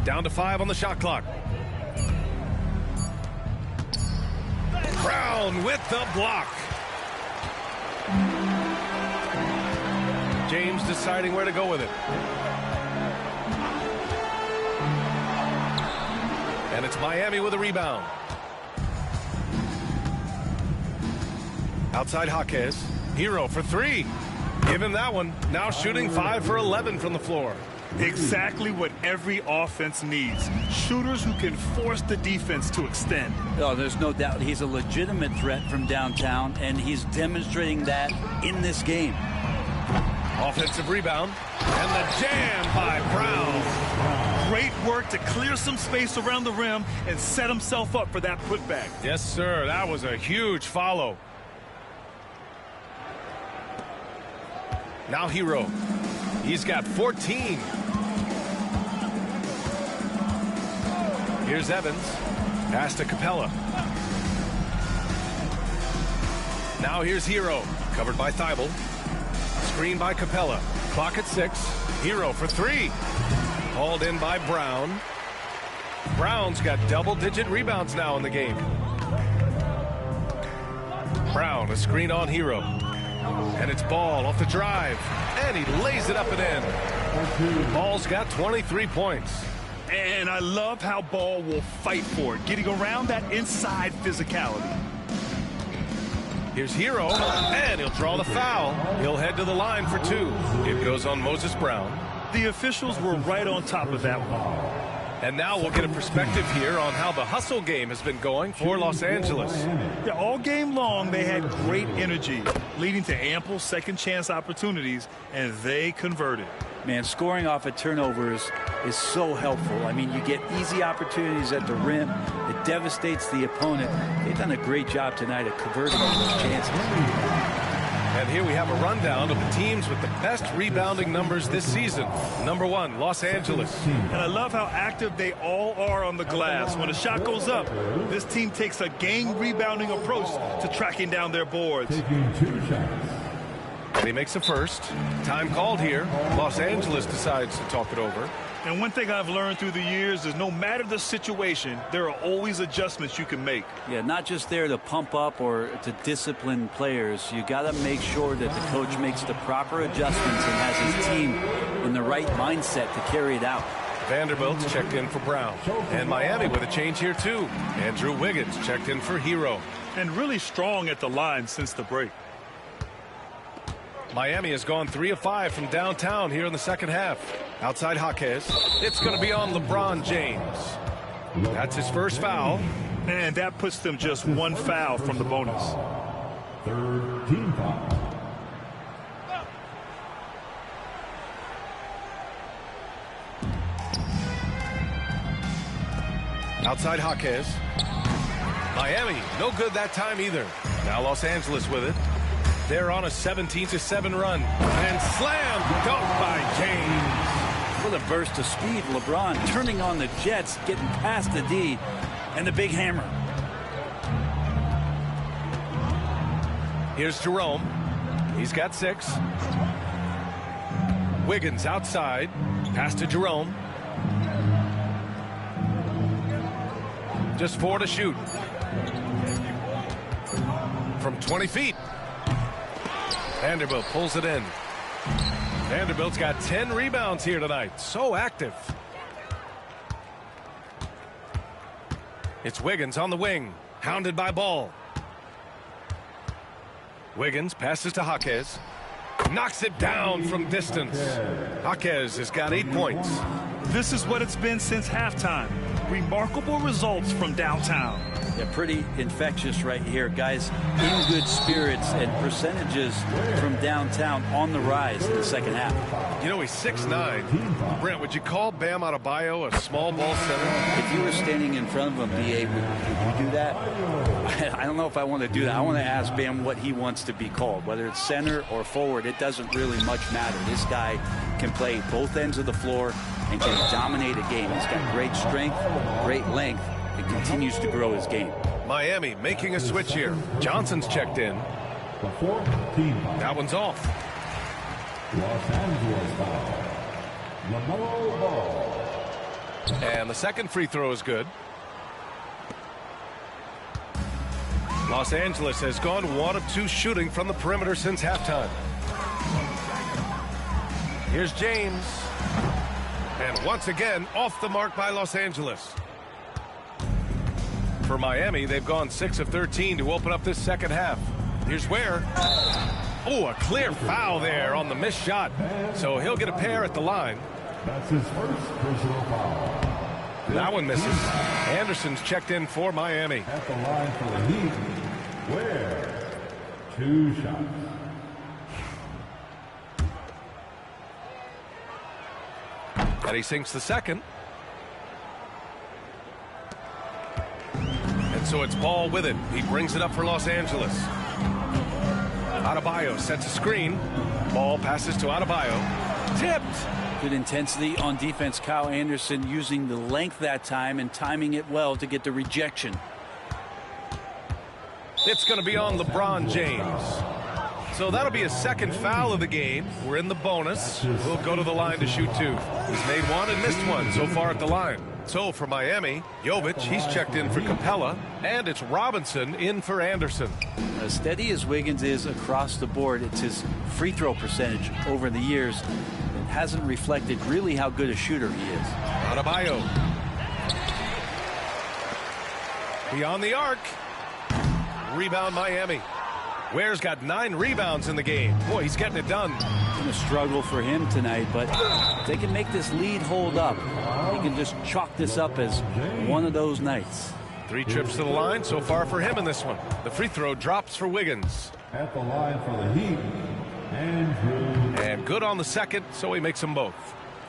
Down to 5 on the shot clock. Brown with the block. James deciding where to go with it. And it's Miami with a rebound. Outside Jaquez. Hero for 3. Give him that one. Now shooting 5 for 11 from the floor. Exactly what every offense needs. Shooters who can force the defense to extend. Oh, there's no doubt he's a legitimate threat from downtown, and he's demonstrating that in this game. Offensive rebound. And the jam by Brown. Great work to clear some space around the rim and set himself up for that putback. Yes, sir. That was a huge follow. Now Hero. He's got 14. Here's Evans. Pass to Capella. Now here's Hero. Covered by Thybulle. Screen by Capella. Clock at 6. Hero for 3. Hauled in by Brown. Brown's got double-digit rebounds now in the game. Brown, a screen on Hero. And it's Ball off the drive. And he lays it up and in. Ball's got 23 points. And I love how Ball will fight for it, getting around that inside physicality. Here's Hero, and he'll draw the foul. He'll head to the line for 2. It goes on Moses Brown. The officials were right on top of that one. And now we'll get a perspective here on how the hustle game has been going for Los Angeles. Yeah, all game long, they had great energy, leading to ample second chance opportunities, and they converted. Man, scoring off of turnovers is so helpful. I mean, you get easy opportunities at the rim. It devastates the opponent. They've done a great job tonight of converting those chances. And here we have a rundown of the teams with the best rebounding numbers this season. Number 1, Los Angeles. And I love how active they all are on the glass. When a shot goes up, this team takes a game rebounding approach to tracking down their boards. Taking 2 shots. And he makes a first. Time called here. Los Angeles decides to talk it over. And one thing I've learned through the years is no matter the situation, there are always adjustments you can make. Yeah, not just there to pump up or to discipline players. You got to make sure that the coach makes the proper adjustments and has his team in the right mindset to carry it out. Vanderbilt's checked in for Brown. And Miami with a change here, too. Andrew Wiggins checked in for Hero. And really strong at the line since the break. Miami has gone 3 of 5 from downtown here in the second half. Outside Jaquez. It's going to be on LeBron James. That's his first foul. And that puts them just 1 foul from the bonus. Third team foul. Outside Jaquez. Miami, no good that time either. Now Los Angeles with it. They're on a 17-7 run. And slam dunk by James. With a burst of speed, LeBron turning on the Jets, getting past the D. And the big hammer. Here's Jerome. He's got 6. Wiggins outside. Pass to Jerome. Just 4 to shoot. From 20 feet. Vanderbilt pulls it in. Vanderbilt's got 10 rebounds here tonight. So active. It's Wiggins on the wing. Hounded by Ball. Wiggins passes to Jaquez. Knocks it down from distance. Jaquez has got 8 points. This is what it's been since halftime. Remarkable results from downtown. Yeah, pretty infectious right here. Guys in good spirits, and percentages from downtown on the rise in the second half. You know, he's 6'9". Brent, would you call Bam Adebayo a small ball center? If you were standing in front of him, B.A., would you do that? I don't know if I want to do that. I want to ask Bam what he wants to be called. Whether it's center or forward, it doesn't really much matter. This guy can play both ends of the floor and can dominate a game. He's got great strength, great length, and continues to grow his game. Miami making a switch here. Johnson's checked in. That one's off. Los Angeles foul. LaMelo Ball. And the second free throw is good. Los Angeles has gone 1 of 2 shooting from the perimeter since halftime. Here's James. And once again, off the mark by Los Angeles. For Miami, they've gone 6 of 13 to open up this second half. Here's Ware. Oh, a clear foul there on the missed shot. So he'll get a pair at the line. That's his first personal foul. That one misses. Anderson's checked in for Miami. At the line for the Heat, Ware. 2 shots. And he sinks the second. And so it's Ball with it. He brings it up for Los Angeles. Adebayo sets a screen. Ball passes to Adebayo. Tipped. Good intensity on defense. Kyle Anderson using the length that time and timing it well to get the rejection. It's going to be on LeBron James. So that'll be a second foul of the game. We're in the bonus. We'll go to the line to shoot 2. He's made 1 and missed 1 so far at the line. So for Miami, Jovic, he's checked in for Capella, and it's Robinson in for Anderson. As steady as Wiggins is across the board, it's his free throw percentage over the years that hasn't reflected really how good a shooter he is. Adebayo. Beyond the arc. Rebound Miami. Ware's got 9 rebounds in the game. Boy, he's getting it done. It's going to struggle for him tonight, but if they can make this lead hold up, he can just chalk this up as one of those nights. 3 trips to the line so far for him in this one. The free throw drops for Wiggins. At the line for the Heat, Andrew. And good on the second, so he makes them both.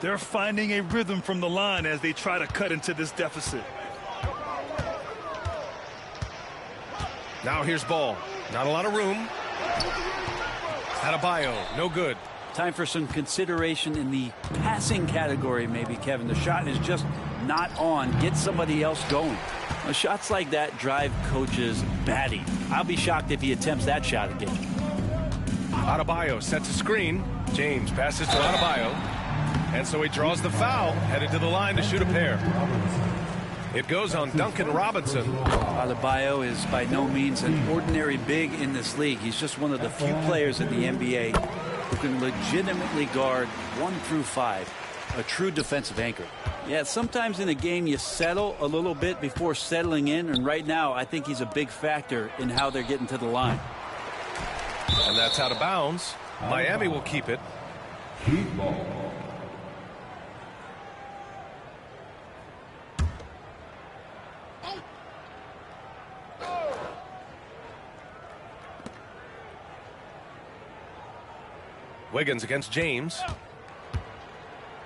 They're finding a rhythm from the line as they try to cut into this deficit. Now here's Ball. Not a lot of room. Adebayo, no good. Time for some consideration in the passing category, maybe, Kevin. The shot is just not on. Get somebody else going. Now, shots like that drive coaches batty. I'll be shocked if he attempts that shot again. Adebayo sets a screen. James passes to Adebayo. And so he draws the foul, headed to the line to shoot a pair. It goes on Duncan Robinson. Adebayo is by no means an ordinary big in this league. He's just one of the few players in the NBA who can legitimately guard 1 through 5. A true defensive anchor. Yeah, sometimes in a game you settle a little bit before settling in, and right now I think he's a big factor in how they're getting to the line. And that's out of bounds. Miami will keep it. Heat ball. Wiggins against James.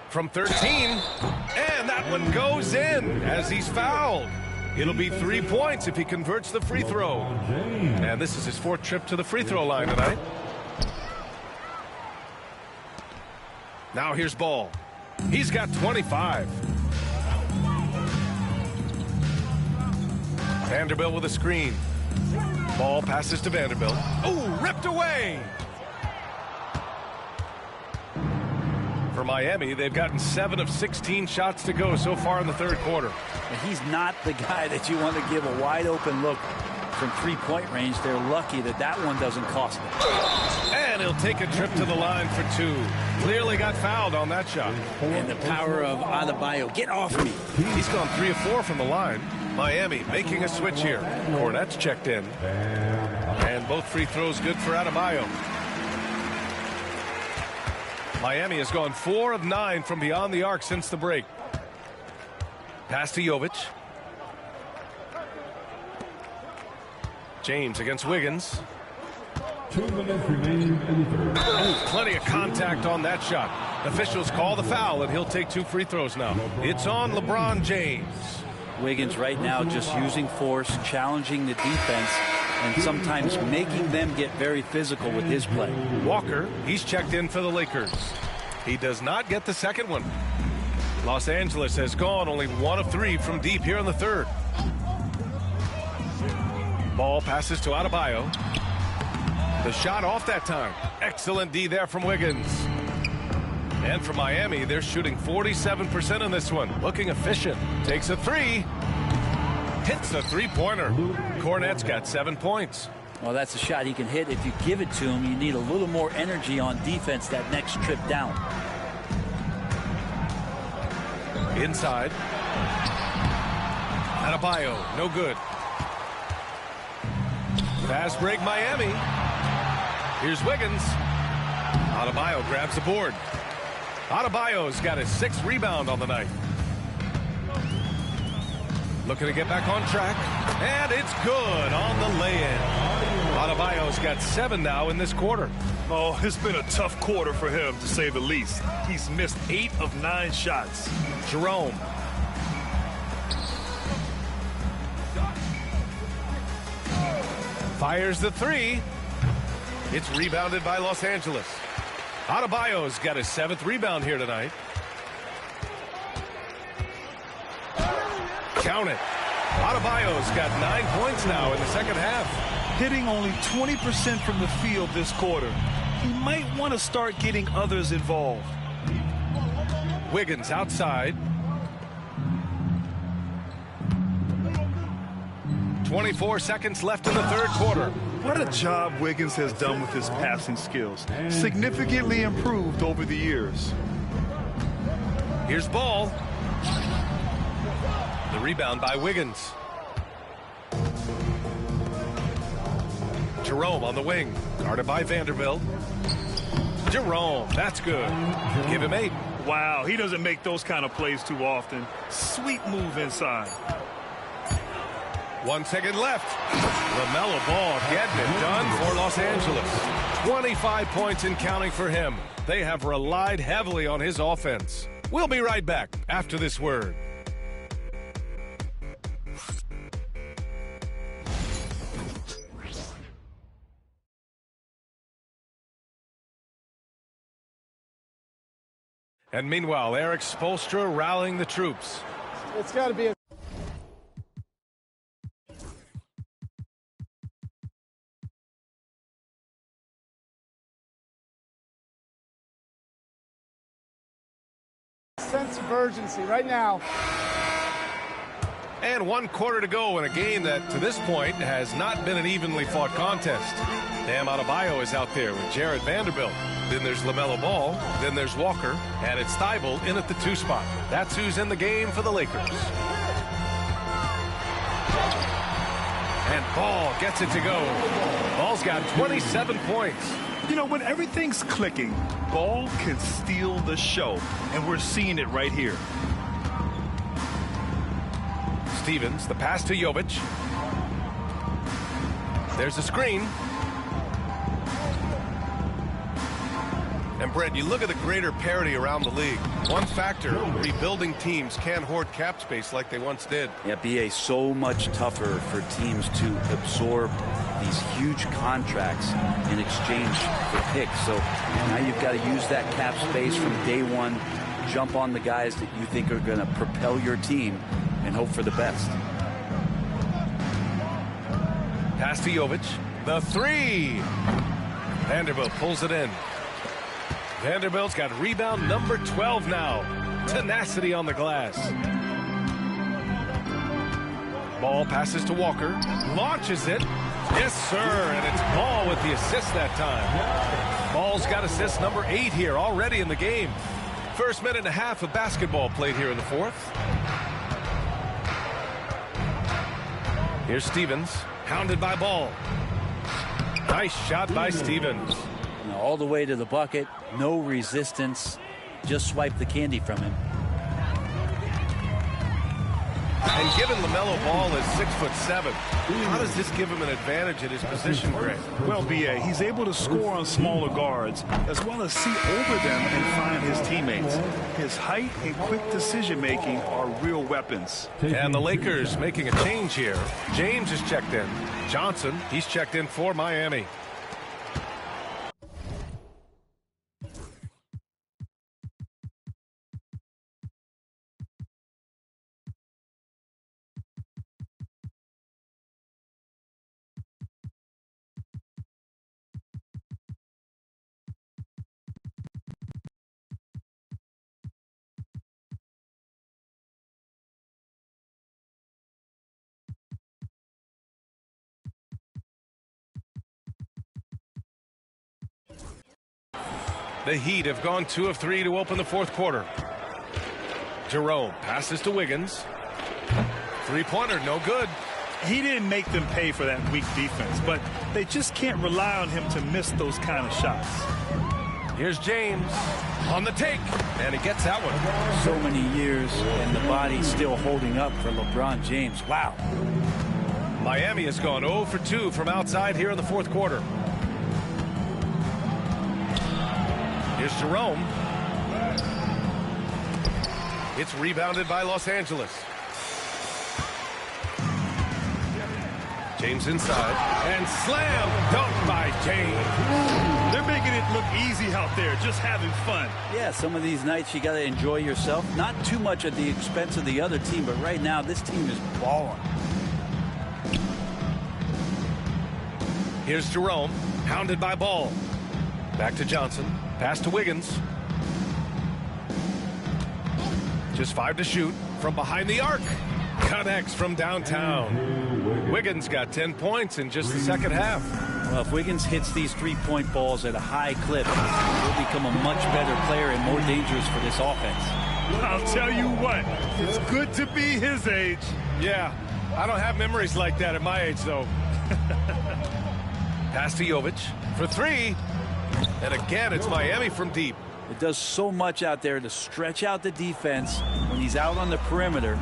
From 13. And that one goes in as he's fouled. It'll be 3 points if he converts the free throw. And this is his 4th trip to the free throw line tonight. Now here's Ball. He's got 25. Vanderbilt with a screen. Ball passes to Vanderbilt. Oh, ripped away. For Miami, they've gotten 7 of 16 shots to go so far in the third quarter. And he's not the guy that you want to give a wide open look from three-point range. They're lucky that that one doesn't cost them. And he'll take a trip to the line for 2. Clearly got fouled on that shot. And the power of Adebayo. Get off me. He's gone 3 of 4 from the line. Miami making a switch here. Cornette's checked in. And both free throws good for Adebayo. Miami has gone 4 of 9 from beyond the arc since the break. Pass to Jovic. James against Wiggins. 2 minutes remaining in the third. Oh, plenty of contact on that shot. Officials call the foul, and he'll take 2 free throws now. It's on LeBron James. Wiggins right now just using force, challenging the defense, and sometimes making them get very physical with his play. Walker, he's checked in for the Lakers. He does not get the second one. Los Angeles has gone only 1 of 3 from deep here in the third. Ball passes to Adebayo. The shot off that time. Excellent D there from Wiggins. And for Miami, they're shooting 47% in this one. Looking efficient. Takes a 3. Hits a three-pointer. Cornette's got 7 points. Well, that's a shot he can hit. If you give it to him, you need a little more energy on defense that next trip down. Inside. Adebayo, no good. Fast break Miami. Here's Wiggins. Adebayo grabs the board. Adebayo's got his 6th rebound on the night. Looking to get back on track. And it's good on the lay-in. Adebayo's got 7 now in this quarter. Oh, it's been a tough quarter for him, to say the least. He's missed 8 of 9 shots. Jerome. Fires the 3. It's rebounded by Los Angeles. Adebayo's got his 7th rebound here tonight. Count it. Adebayo's got 9 points now in the second half. Hitting only 20% from the field this quarter. He might want to start getting others involved. Wiggins outside. 24 seconds left in the third quarter. What a job Wiggins has done with his passing skills. Significantly improved over the years. Here's Ball. The rebound by Wiggins. Jerome on the wing. Guarded by Vanderbilt. Jerome, that's good. Give him 8. Wow, he doesn't make those kind of plays too often. Sweet move inside. 1 second left. LaMelo Ball getting it done for Los Angeles. 25 points and counting for him. They have relied heavily on his offense. We'll be right back after this word. And meanwhile, Eric Spoelstra rallying the troops. It's got to be a sense of urgency right now. And 1 quarter to go in a game that, to this point, has not been an evenly fought contest. Bam Adebayo is out there with Jared Vanderbilt. Then there's LaMelo Ball. Then there's Walker. And it's Thibault in at the 2 spot. That's who's in the game for the Lakers. And Ball gets it to go. Ball's got 27 points. You know, when everything's clicking, Ball can steal the show. And we're seeing it right here. Stevens, the pass to Jovic. There's a screen. And Brent, you look at the greater parity around the league. One factor, rebuilding teams can't hoard cap space like they once did. Yeah, BA, so much tougher for teams to absorb these huge contracts in exchange for picks. So now you've got to use that cap space from day one, jump on the guys that you think are going to propel your team and hope for the best. Pass to Jovic. The three. Vanderbilt pulls it in. Vanderbilt's got rebound number 12 now. Tenacity on the glass. Ball passes to Walker. Launches it. Yes, sir. And it's Ball with the assist that time. Ball's got assist number 8 here already in the game. First minute and a half of basketball played here in the fourth. Here's Stevens. Hounded by Ball. Nice shot by Stevens. All the way to the bucket. No resistance. Just swipe the candy from him. And given LaMelo Ball is 6'7", how does this give him an advantage at his position, Greg? Well, B.A., he's able to score on smaller guards as well as see over them and find his teammates. His height and quick decision-making are real weapons. And the Lakers making a change here. James is checked in. Johnson, he's checked in for Miami. The Heat have gone 2 of 3 to open the fourth quarter. Jerome passes to Wiggins. Three-pointer, no good. He didn't make them pay for that weak defense, but they just can't rely on him to miss those kind of shots. Here's James on the take, and he gets that one. So many years, and the body still holding up for LeBron James. Wow. Miami has gone 0 for 2 from outside here in the fourth quarter. Here's Jerome. It's rebounded by Los Angeles. James inside. And slam dunk by James. They're making it look easy out there, just having fun. Yeah, some of these nights you got to enjoy yourself. Not too much at the expense of the other team, but right now this team is balling. Here's Jerome. Hounded by Ball. Back to Johnson. Pass to Wiggins. Just 5 to shoot from behind the arc. Connects from downtown. Wiggins got 10 points in just the second half. Well, if Wiggins hits these three-point balls at a high clip, he'll become a much better player and more dangerous for this offense. I'll tell you what, it's good to be his age. Yeah, I don't have memories like that at my age, though. Pass to Jovic for 3. And again, it's Miami from deep. It does so much out there to stretch out the defense when he's out on the perimeter,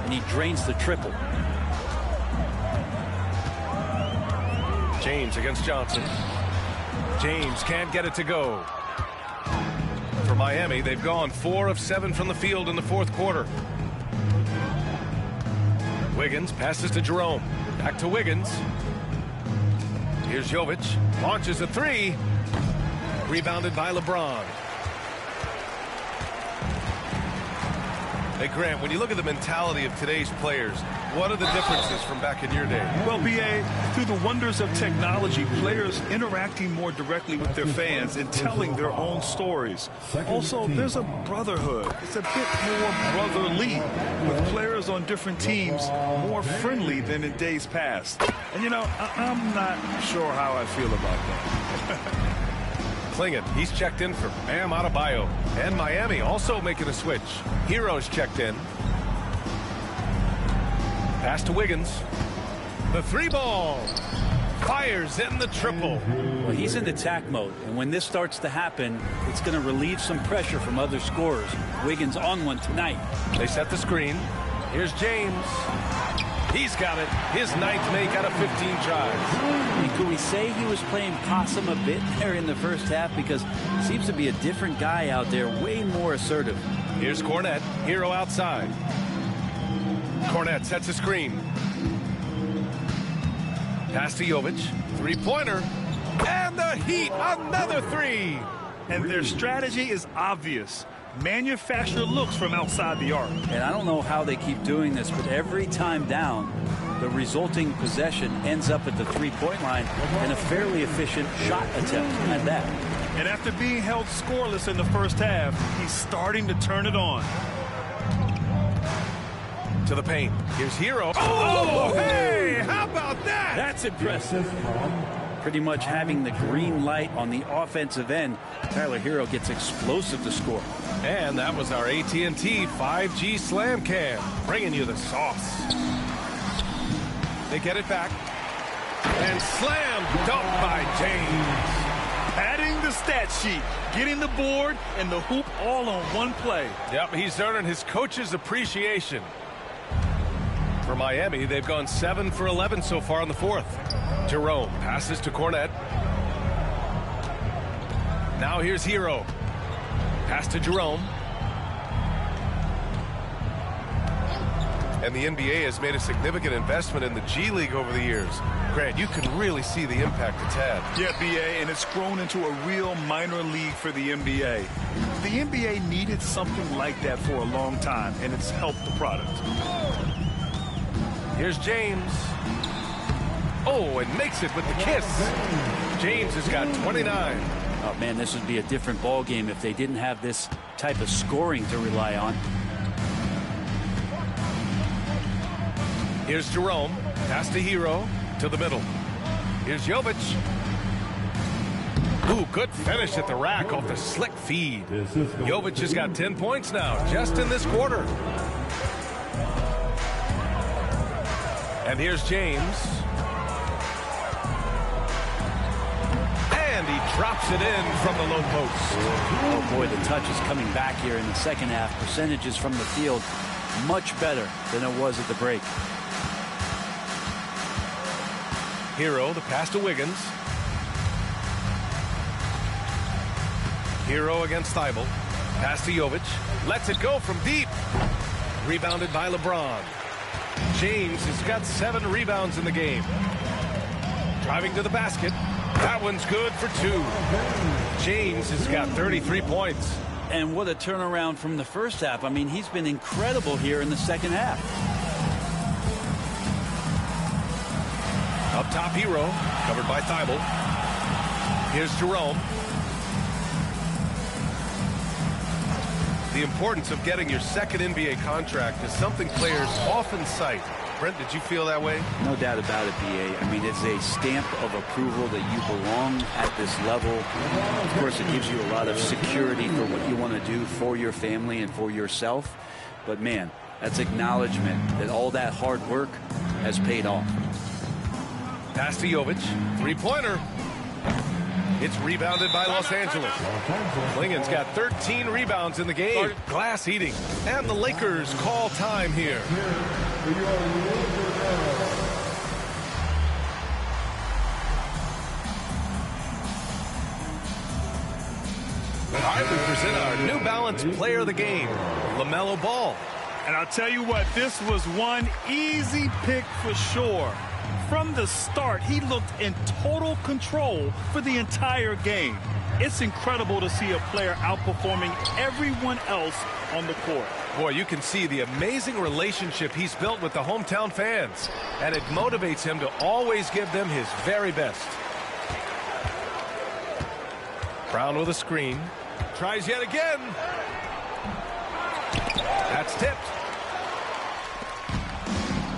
and he drains the triple. James against Johnson. James can't get it to go. For Miami, they've gone 4 of 7 from the field in the fourth quarter. Wiggins passes to Jerome. Back to Wiggins. Here's Jovic. Launches a 3. Rebounded by LeBron. Hey, Grant, when you look at the mentality of today's players, what are the differences from back in your day? Well, B.A., through the wonders of technology, players interacting more directly with their fans and telling their own stories. Also, there's a brotherhood. It's a bit more brotherly, with players on different teams more friendly than in days past. And, you know, I'm not sure how I feel about that. Klingon, he's checked in for Bam Adebayo. And Miami also making a switch. Hero's checked in. Pass to Wiggins. The 3-ball. Fires in the triple. Well, he's in attack mode, and when this starts to happen, it's going to relieve some pressure from other scorers. Wiggins on one tonight. They set the screen. Here's James. He's got it. His 9th make out of 15 tries. I mean, could we say he was playing possum a bit there in the first half? Because he seems to be a different guy out there, way more assertive. Here's Cornette. Hero outside. Cornette sets a screen. Pass to Jovic. 3-pointer. And the Heat, another 3. And their strategy is obvious. Manufacture looks from outside the arc. And I don't know how they keep doing this, but every time down, the resulting possession ends up at the three-point line and a fairly efficient shot attempt at that. And after being held scoreless in the first half, he's starting to turn it on. To the paint. Here's Hero. Oh, hey, how about that? That's impressive. Pretty much having the green light on the offensive end. Tyler Hero gets explosive to score. And that was our AT&T 5G Slam Cam, bringing you the sauce. They get it back. And slam dunk by James. Adding the stat sheet, getting the board and the hoop all on one play. Yep, he's earning his coach's appreciation. For Miami, they've gone 7 for 11 so far in the fourth. Jerome passes to Cornette. Now here's Hero. Pass to Jerome. And the NBA has made a significant investment in the G League over the years. Grant, you can really see the impact it's had. Yeah, BA, and it's grown into a real minor league for the NBA. The NBA needed something like that for a long time, and it's helped the product. Here's James. Oh, and makes it with the kiss. James has got 29. Oh, man, this would be a different ball game if they didn't have this type of scoring to rely on. Here's Jerome. Pass to Hero. To the middle. Here's Jovic. Ooh, good finish at the rack off the slick feed. Jovic has got 10 points now, just in this quarter. And here's James. And he drops it in from the low post. Oh, boy, the touch is coming back here in the second half. Percentages from the field much better than it was at the break. Hero, the pass to Wiggins. Hero against Thibault. Pass to Jovic. Lets it go from deep. Rebounded by Lebron. James has got 7 rebounds in the game. Driving to the basket. That one's good for 2. James has got 33 points. And what a turnaround from the first half. I mean, he's been incredible here in the second half. Up top, Hero, covered by Thibault. Here's Jerome. The importance of getting your second NBA contract is something players often cite. Brent, did you feel that way? No doubt about it, BA. I mean, it's a stamp of approval that you belong at this level. Of course, it gives you a lot of security for what you want to do for your family and for yourself. But, man, that's acknowledgement that all that hard work has paid off. Pass to Jovic. Three-pointer. It's rebounded by Los Angeles. Klingen's got 13 rebounds in the game. Glass eating. And the Lakers call time here. All right, we present our New Balance Player of the Game, LaMelo Ball. And I'll tell you what, this was one easy pick for sure. From the start, he looked in total control for the entire game. It's incredible to see a player outperforming everyone else on the court. Boy, you can see the amazing relationship he's built with the hometown fans, and it motivates him to always give them his very best. Brown with a screen. Tries yet again. That's tipped.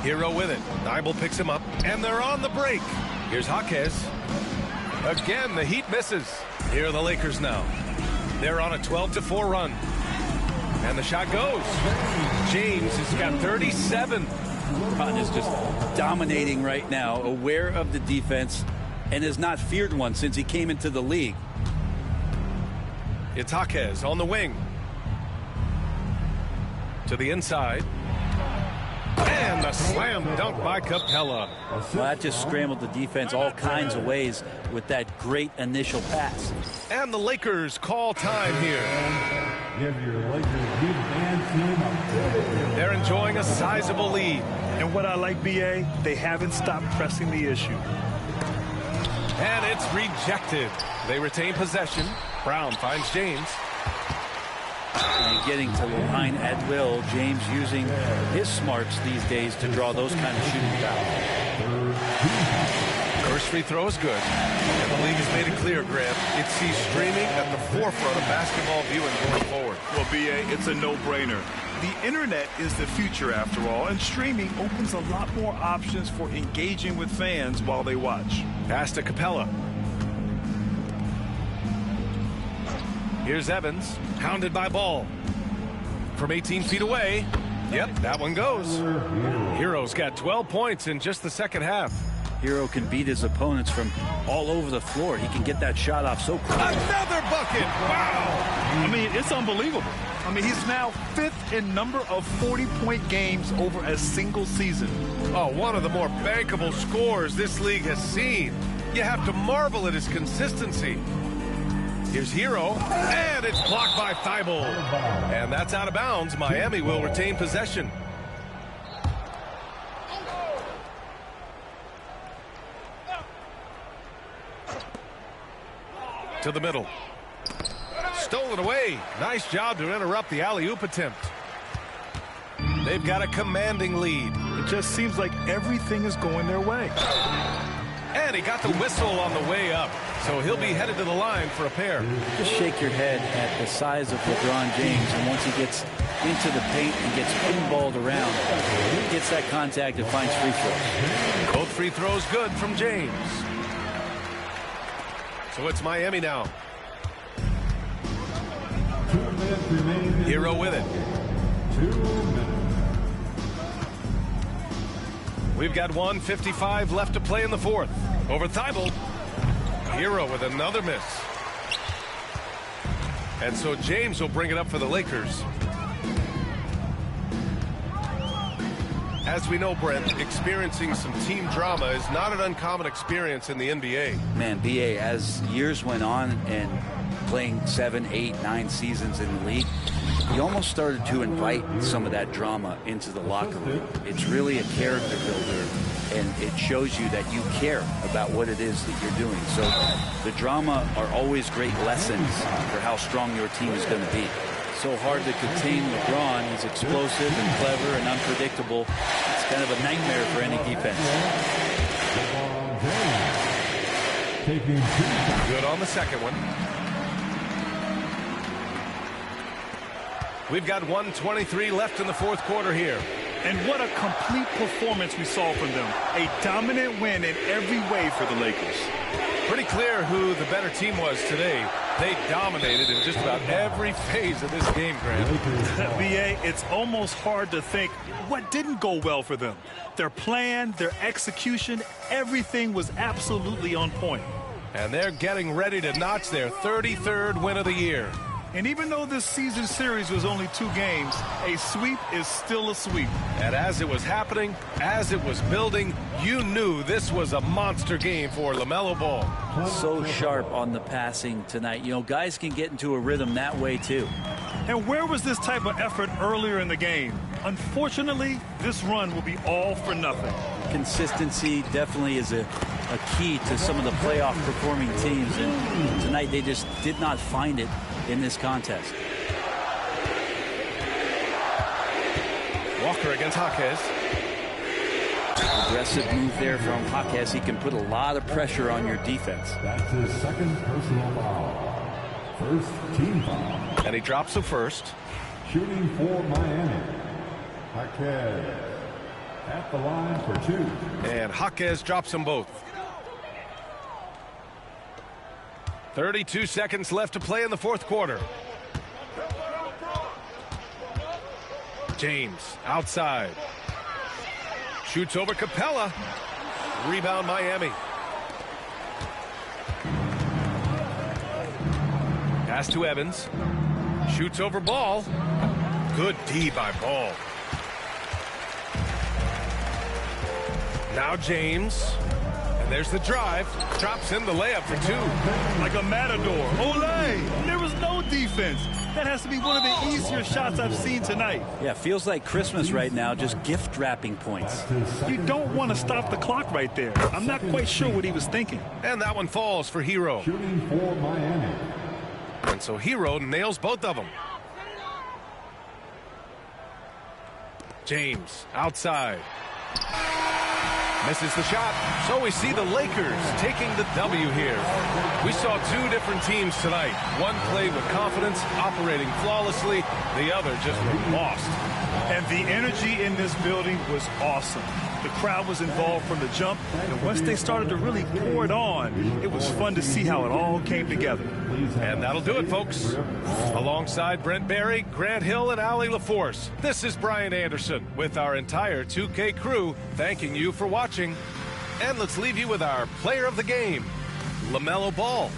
Hero with it. Thibault picks him up, and they're on the break. Here's Jaquez. Again, the Heat misses. Here are the Lakers now. They're on a 12-4 run. And the shot goes. James has got 37. LeBron is just dominating right now, aware of the defense, and has not feared one since he came into the league. It's Jaquez on the wing. To the inside. And the slam dunk by Capella. Well, that just scrambled the defense all kinds of ways with that great initial pass. And the Lakers call time here. They're enjoying a sizable lead. And what I like, BA, they haven't stopped pressing the issue. And it's rejected. They retain possession. Brown finds James. And getting to the line at will. James using his smarts these days to draw those kind of shooting fouls. First free throw is good. And the league has made it clear, Graham. It sees streaming at the forefront of basketball viewing going forward. Well, B.A., it's a no-brainer. The internet is the future after all, and streaming opens a lot more options for engaging with fans while they watch. Pass to Capella. Here's Evans, hounded by Ball. From 18 feet away. Yep, that one goes. Hero's got 12 points in just the second half. Hero can beat his opponents from all over the floor. He can get that shot off so quick. Another bucket! Wow! I mean, it's unbelievable. I mean, he's now 5th in number of 40-point games over a single season. Oh, one of the more bankable scores this league has seen. You have to marvel at his consistency. Here's Hero, and it's blocked by Thibault. And that's out of bounds. Miami will retain possession. To the middle. Stolen away. Nice job to interrupt the alley-oop attempt. They've got a commanding lead. It just seems like everything is going their way. And he got the whistle on the way up. So he'll be headed to the line for a pair. Just shake your head at the size of LeBron James, and once he gets into the paint and gets pinballed around, he gets that contact and finds free throws. Both free throws good from James. So it's Miami now. Hero with it. We've got 1:55 left to play in the fourth. Over Thibault. Hero with another miss. And so James will bring it up for the Lakers. As we know, Brent, experiencing some team drama is not an uncommon experience in the NBA. Man, BA, as years went on and playing 7, 8, 9 seasons in the league, you almost started to invite some of that drama into the locker room. It's really a character builder, and it shows you that you care about what it is that you're doing. So the drama are always great lessons for how strong your team is going to be. So hard to contain LeBron. He's explosive and clever and unpredictable. It's kind of a nightmare for any defense. Good on the second one. We've got 1:23 left in the fourth quarter here. And what a complete performance we saw from them. A dominant win in every way for the Lakers. Pretty clear who the better team was today. They dominated in just about every phase of this game, Grant. B.A., it's almost hard to think what didn't go well for them. Their plan, their execution, everything was absolutely on point. And they're getting ready to notch their 33rd win of the year. And even though this season series was only 2 games, a sweep is still a sweep. And as it was happening, as it was building, you knew this was a monster game for LaMelo Ball. So sharp on the passing tonight. You know, guys can get into a rhythm that way too. And where was this type of effort earlier in the game? Unfortunately, this run will be all for nothing. Consistency definitely is a key to some of the playoff performing teams. And tonight they just did not find it in this contest. Walker against Jaquez. Aggressive move there from Jaquez. He can put a lot of pressure on your defense. That's his second personal foul. First team foul. And he drops the first. Shooting for Miami. Jaquez at the line for 2. And Jaquez drops them both. 32 seconds left to play in the fourth quarter. James outside. Shoots over Capella. Rebound Miami. Pass to Evans. Shoots over Ball. Good D by Ball. Now James. And there's the drive. Drops in the layup for 2. Like a matador. Olé! There was no defense. That has to be one of the easier shots I've seen tonight. Yeah, feels like Christmas right now, just gift wrapping points. You don't want to stop the clock right there. I'm not quite sure what he was thinking. And that one falls for Hero. Shooting for Miami. And so Hero nails both of them. James outside. Misses the shot. So we see the Lakers taking the W here. We saw two different teams tonight. One played with confidence, operating flawlessly. The other just looked lost. And the energy in this building was awesome. The crowd was involved from the jump, and once they started to really pour it on, it was fun to see how it all came together. And that'll do it, folks. Alongside Brent Barry, Grant Hill, and Allie LaForce, this is Brian Anderson with our entire 2K crew thanking you for watching. And let's leave you with our player of the game, LaMelo Ball.